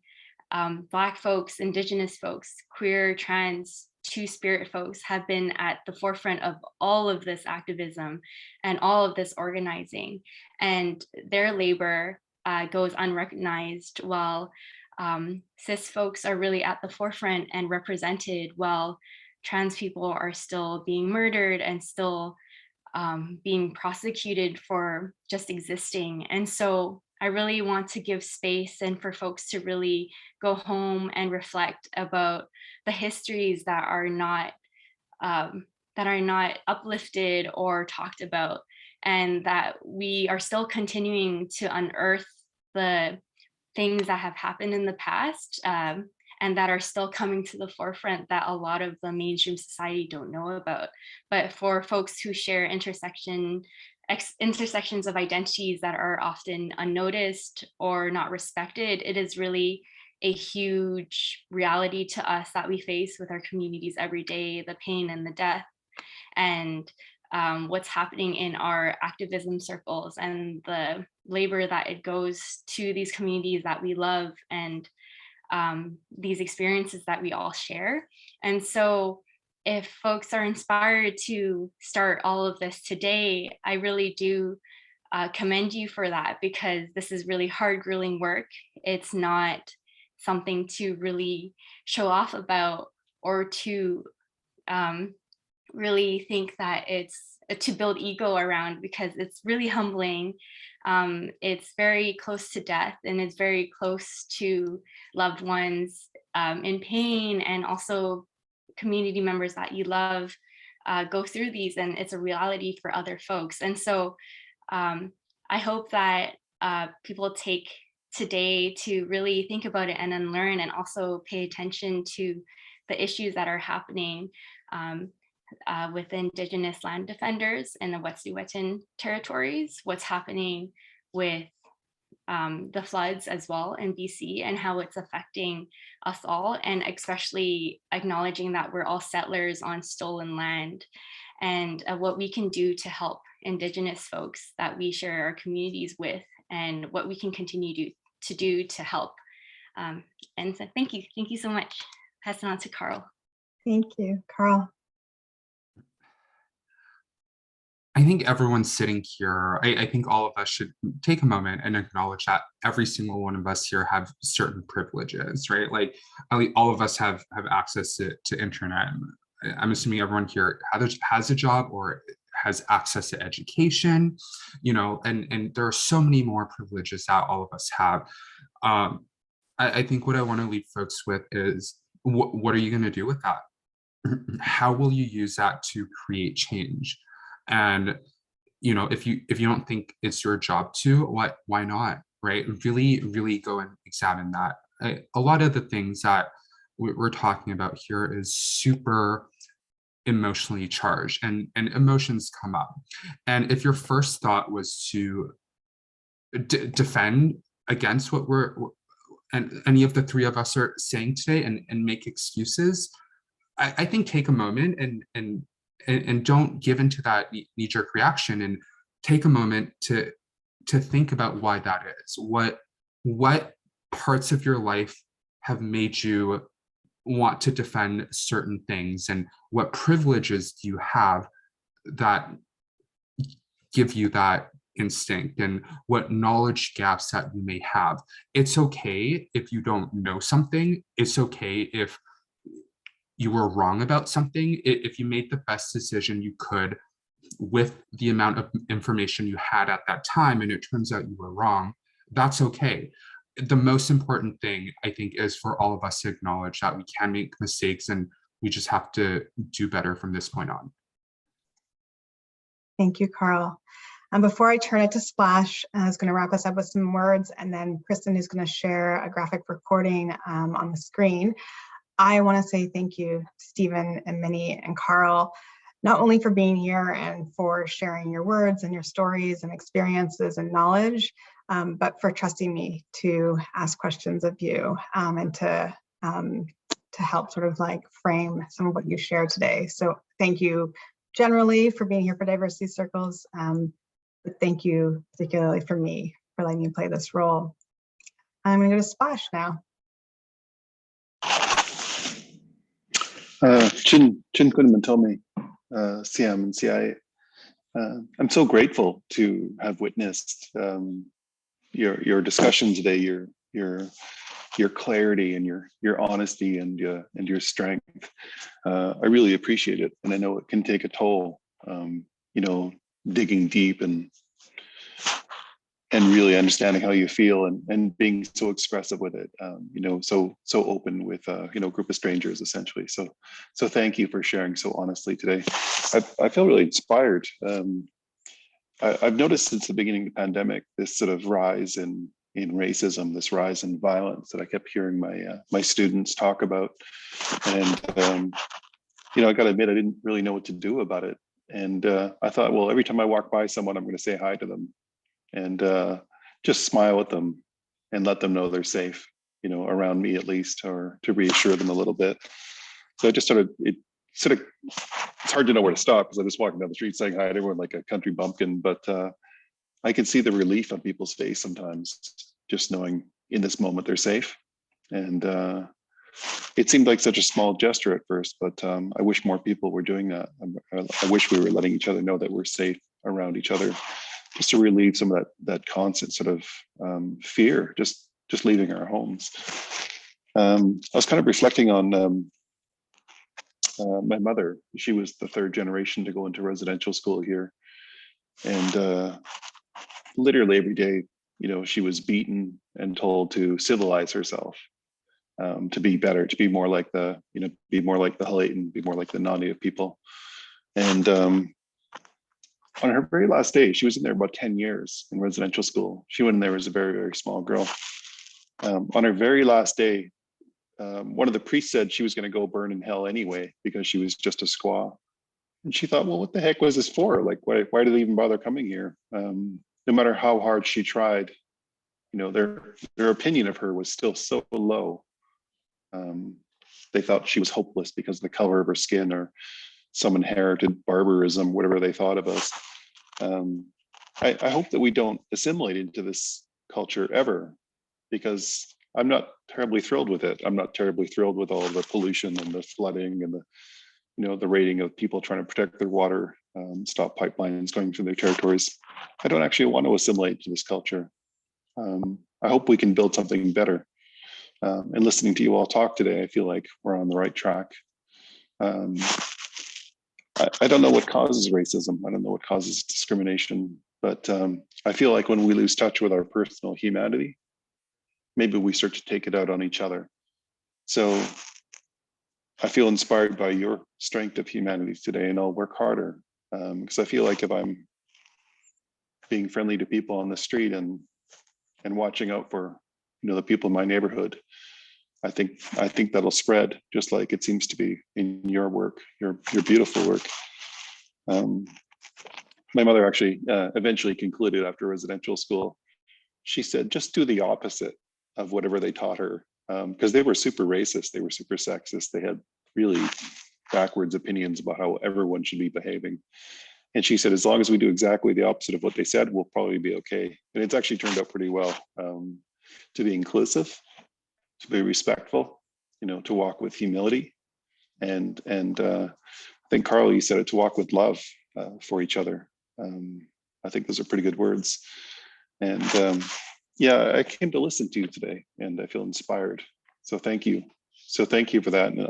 E: Black folks, Indigenous folks, queer, trans, two-spirit folks have been at the forefront of all of this activism and all of this organizing. And their labor goes unrecognized while cis folks are really at the forefront and represented, while trans people are still being murdered and still being prosecuted for just existing. And so I really want to give space and for folks to really go home and reflect about the histories that are not uplifted or talked about, and that we are still continuing to unearth the things that have happened in the past and that are still coming to the forefront that a lot of the mainstream society don't know about. But for folks who share intersections of identities that are often unnoticed or not respected, it is really a huge reality to us that we face with our communities every day, the pain and the death, and what's happening in our activism circles and the labor that it goes to these communities that we love, and these experiences that we all share. And so if folks are inspired to start all of this today, I really do commend you for that, because this is really hard, grueling work. It's not something to really show off about or to really think that it's to build ego around, because it's really humbling. It's very close to death, and it's very close to loved ones in pain, and also community members that you love go through these, and it's a reality for other folks. And so I hope that people take today to really think about it and then learn, and also pay attention to the issues that are happening with Indigenous land defenders in the Wet'suwet'en territories, what's happening with the floods as well in BC, and how it's affecting us all, and especially acknowledging that we're all settlers on stolen land, and what we can do to help Indigenous folks that we share our communities with, and what we can continue to do to help. And so thank you so much. Pass it on to Carl.
C: Thank you, Carl.
D: I think everyone sitting here, I think all of us should take a moment and acknowledge that every single one of us here have certain privileges, right? Like all of us have access to internet. I'm assuming everyone here has a job or has access to education, you know, and there are so many more privileges that all of us have. I think what I want to leave folks with is what are you going to do with that? How will you use that to create change? And you know, if you don't think it's your job to, why not, right? Really go and examine that. A lot of the things that we're talking about here is super emotionally charged, and emotions come up. And if your first thought was to defend against what and any of the three of us are saying today and make excuses, I think take a moment and don't give into that knee-jerk reaction, and take a moment to think about why that is. What parts of your life have made you want to defend certain things, and what privileges do you have that give you that instinct, and what knowledge gaps that you may have. It's okay if you don't know something. It's okay if you were wrong about something. If you made the best decision you could with the amount of information you had at that time, and it turns out you were wrong, that's okay. The most important thing, I think, is for all of us to acknowledge that we can make mistakes, and we just have to do better from this point on.
C: Thank you, Carl. And before I turn it to Splash, I was going to wrap us up with some words, and then Kristen is going to share a graphic recording on the screen. I want to say thank you, Stephen and Minnie and Carl, not only for being here and for sharing your words and your stories and experiences and knowledge, but for trusting me to ask questions of you and to help sort of like frame some of what you shared today. So thank you generally for being here for Diversity Circles, but thank you particularly for me for letting me play this role. I'm going to go to Splash now.
B: Chin Kunman told me, Siam and CIA. I'm so grateful to have witnessed your discussion today, your clarity and your honesty and your strength. I really appreciate it, and I know it can take a toll. You know, digging deep and really understanding how you feel and being so expressive with it, you know, so open with, you know, a group of strangers essentially. So thank you for sharing so honestly today. I feel really inspired. I've noticed since the beginning of the pandemic, this sort of rise in racism, this rise in violence that I kept hearing my students talk about. And, you know, I gotta admit, I didn't really know what to do about it. And I thought, well, every time I walk by someone, I'm gonna say hi to them and just smile at them and let them know they're safe, you know, around me at least, or to reassure them a little bit. So I just it's hard to know where to stop because I'm just walking down the street saying hi to everyone like a country bumpkin, but I can see the relief on people's face sometimes, just knowing in this moment they're safe. And it seemed like such a small gesture at first, but I wish more people were doing that. I wish we were letting each other know that we're safe around each other, just to relieve some of that constant sort of fear, just leaving our homes. I was kind of reflecting on my mother. She was the third generation to go into residential school here. And literally every day, you know, she was beaten and told to civilize herself, to be better, to be more like the, you know, be more like the Haleitan, be more like the non-native people. And on her very last day, she was in there about 10 years in residential school. She went in there as a very, very small girl. On her very last day, one of the priests said she was going to go burn in hell anyway because she was just a squaw. And she thought, well, what the heck was this for? Like, why did they even bother coming here? No matter how hard she tried, you know, their opinion of her was still so low. They thought she was hopeless because of the color of her skin or some inherited barbarism, whatever they thought of us. I hope that we don't assimilate into this culture ever, because I'm not terribly thrilled with it. I'm not terribly thrilled with all the pollution and the flooding and the, you know, the raiding of people trying to protect their water. stop pipelines going through their territories. I don't actually want to assimilate to this culture. I hope we can build something better. And listening to you all talk today, I feel like we're on the right track. I don't know what causes racism. I don't know what causes discrimination, but I feel like when we lose touch with our personal humanity, maybe we start to take it out on each other. So I feel inspired by your strength of humanity today, and I'll work harder because I feel like if I'm being friendly to people on the street and watching out for the people in my neighborhood, I think that'll spread, just like it seems to be in your work, your beautiful work. My mother actually eventually concluded after residential school, she said, just do the opposite of whatever they taught her, because they were super racist, they were super sexist, they had really backwards opinions about how everyone should be behaving. And she said, as long as we do exactly the opposite of what they said, we'll probably be okay. And it's actually turned out pretty well, to be inclusive, to be respectful, to walk with humility. And I think, Carl, you said it, to walk with love for each other. I think those are pretty good words. And yeah, I came to listen to you today and I feel inspired. So thank you. So thank you for that. And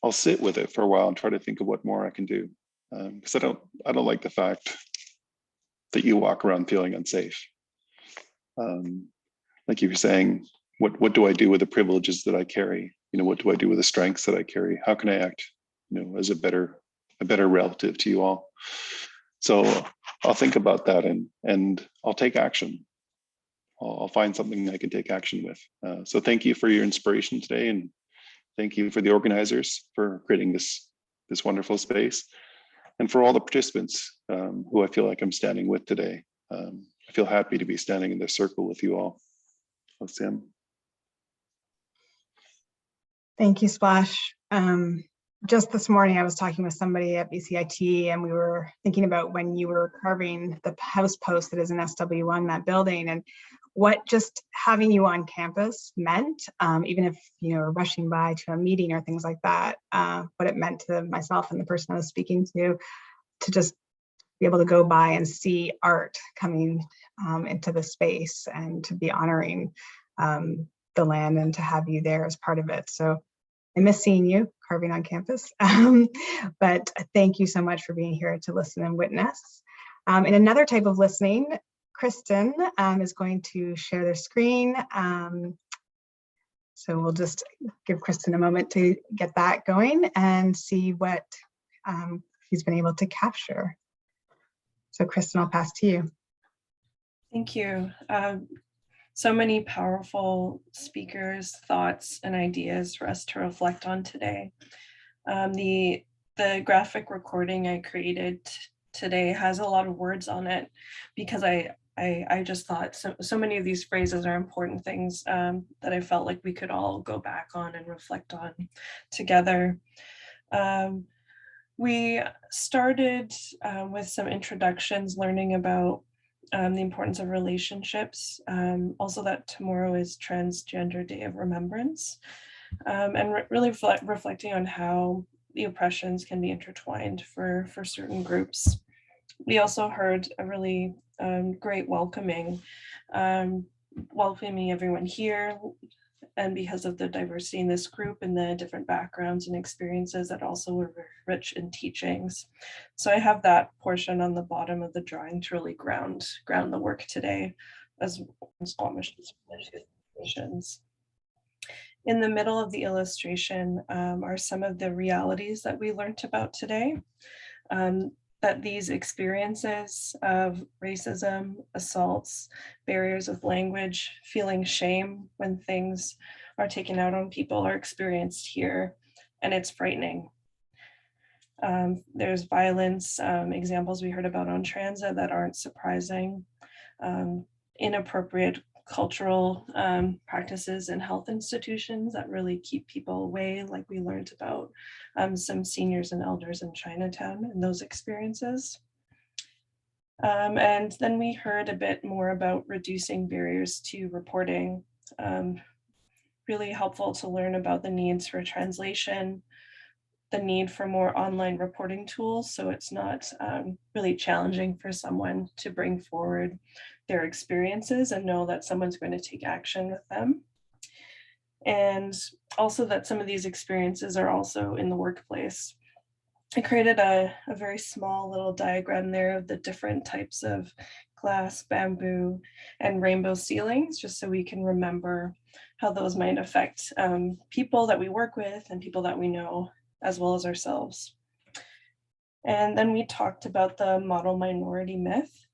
B: I'll sit with it for a while and try to think of what more I can do. Because I don't like the fact that you walk around feeling unsafe. Like you were saying, what do I do with the privileges that I carry? What do I do with the strengths that I carry? How can I act, as a better relative to you all? So I'll think about that and I'll take action. I'll find something I can take action with. So thank you for your inspiration today, and thank you for the organizers for creating this wonderful space, and for all the participants who I feel like I'm standing with today. I feel happy to be standing in this circle with you all. Sam.
C: Thank you, Splash. Just this morning, I was talking with somebody at BCIT, and we were thinking about when you were carving the house post that is in SW1, that building, and what just having you on campus meant, even if we're rushing by to a meeting or things like that, what it meant to myself and the person I was speaking to just be able to go by and see art coming into the space, and to be honoring the land, and to have you there as part of it. So I miss seeing you carving on campus, but thank you so much for being here to listen and witness. In another type of listening, Kristen is going to share their screen. So we'll just give Kristen a moment to get that going and see what he's been able to capture. So Kristen, I'll pass to you.
G: Thank you. So many powerful speakers, thoughts, and ideas for us to reflect on today. The graphic recording I created today has a lot of words on it, because I just thought so many of these phrases are important things that I felt like we could all go back on and reflect on together. We started with some introductions, learning about the importance of relationships, also that tomorrow is Transgender Day of Remembrance, and really reflecting on how the oppressions can be intertwined for certain groups. We also heard a really great welcoming everyone here, and because of the diversity in this group and the different backgrounds and experiences that also were very rich in teachings. So I have that portion on the bottom of the drawing to really ground the work today as Squamish nations. In the middle of the illustration are some of the realities that we learned about today. That these experiences of racism, assaults, barriers of language, feeling shame when things are taken out on people are experienced here, and it's frightening. There's violence, examples we heard about on transit that aren't surprising, inappropriate cultural practices in health institutions that really keep people away, like we learned about some seniors and elders in Chinatown and those experiences. And then we heard a bit more about reducing barriers to reporting. Really helpful to learn about the needs for translation, the need for more online reporting tools, so it's not really challenging for someone to bring forward their experiences and know that someone's going to take action with them. And also that some of these experiences are also in the workplace. I created a very small little diagram there of the different types of glass, bamboo, and rainbow ceilings, just so we can remember how those might affect people that we work with and people that we know, as well as ourselves. And then we talked about the model minority myth,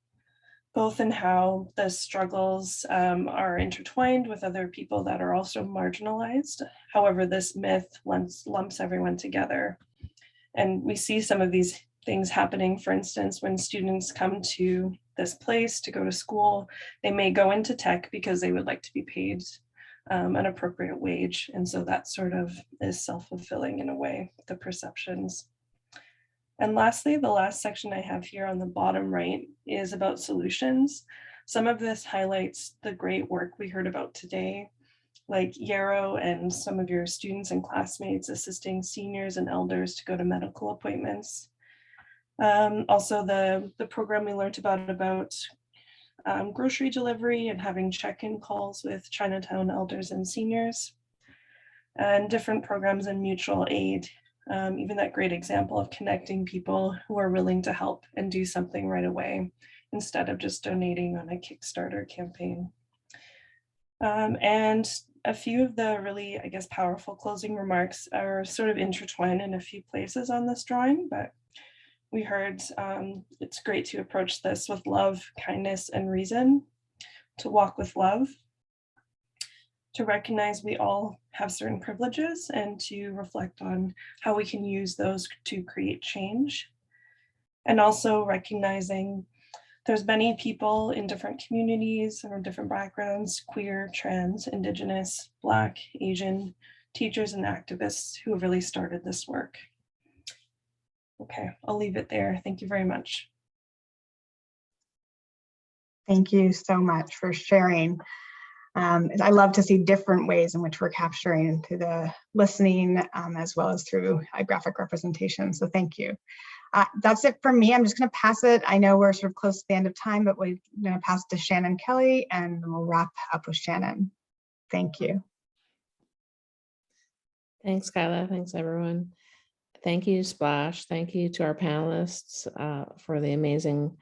G: both in how the struggles are intertwined with other people that are also marginalized. However, this myth lumps everyone together. And we see some of these things happening, for instance, when students come to this place to go to school, they may go into tech because they would like to be paid an appropriate wage. And so that sort of is self-fulfilling in a way, the perceptions. And lastly, the last section I have here on the bottom right is about solutions. Some of this highlights the great work we heard about today, like Yarrow and some of your students and classmates assisting seniors and elders to go to medical appointments. Also the program we learned about grocery delivery and having check-in calls with Chinatown elders and seniors, and different programs in mutual aid. Even that great example of connecting people who are willing to help and do something right away instead of just donating on a Kickstarter campaign. And a few of the really, I guess, powerful closing remarks are sort of intertwined in a few places on this drawing, but we heard it's great to approach this with love, kindness, and reason, to walk with love, to recognize we all have certain privileges, and to reflect on how we can use those to create change. And also recognizing there's many people in different communities or different backgrounds, queer, trans, Indigenous, Black, Asian, teachers and activists who have really started this work. Okay, I'll leave it there. Thank you very much.
C: Thank you so much for sharing. I love to see different ways in which we're capturing through the listening as well as through graphic representation. So thank you. That's it for me. I'm just going to pass it. I know we're sort of close to the end of time, but we're going to pass it to Shannon Kelly and we'll wrap up with Shannon. Thank you.
H: Thanks, Kyla. Thanks, everyone. Thank you, Splash. Thank you to our panelists for the amazing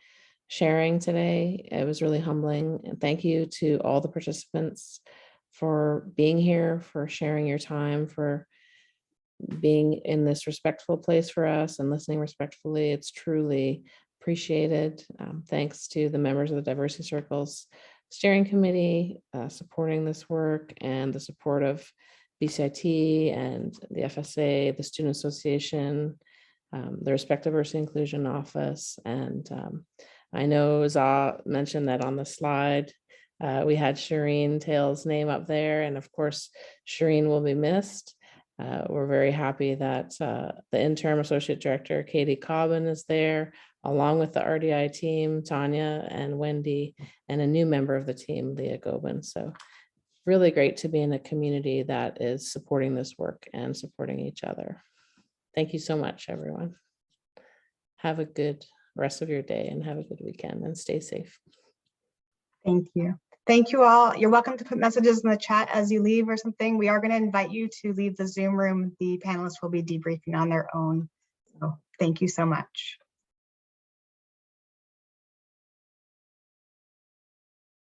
H: sharing today. It was really humbling. And thank you to all the participants for being here, for sharing your time, for being in this respectful place for us and listening respectfully. It's truly appreciated. Thanks to the members of the Diversity Circles Steering Committee supporting this work, and the support of BCIT and the FSA, the Student Association, the Respect, Diversity, Inclusion Office. And I know Zah mentioned that on the slide, we had Shireen Tayl's name up there. And of course, Shireen will be missed. We're very happy that the interim associate director, Katie Cobbin, is there, along with the RDI team, Tanya and Wendy, and a new member of the team, Leah Gobin. So really great to be in a community that is supporting this work and supporting each other. Thank you so much, everyone. Have a good rest of your day and have a good weekend and stay safe.
C: Thank you. Thank you all. You're welcome to put messages in the chat as you leave or something. We are going to invite you to leave the Zoom room. The panelists will be debriefing on their own. So thank you so much.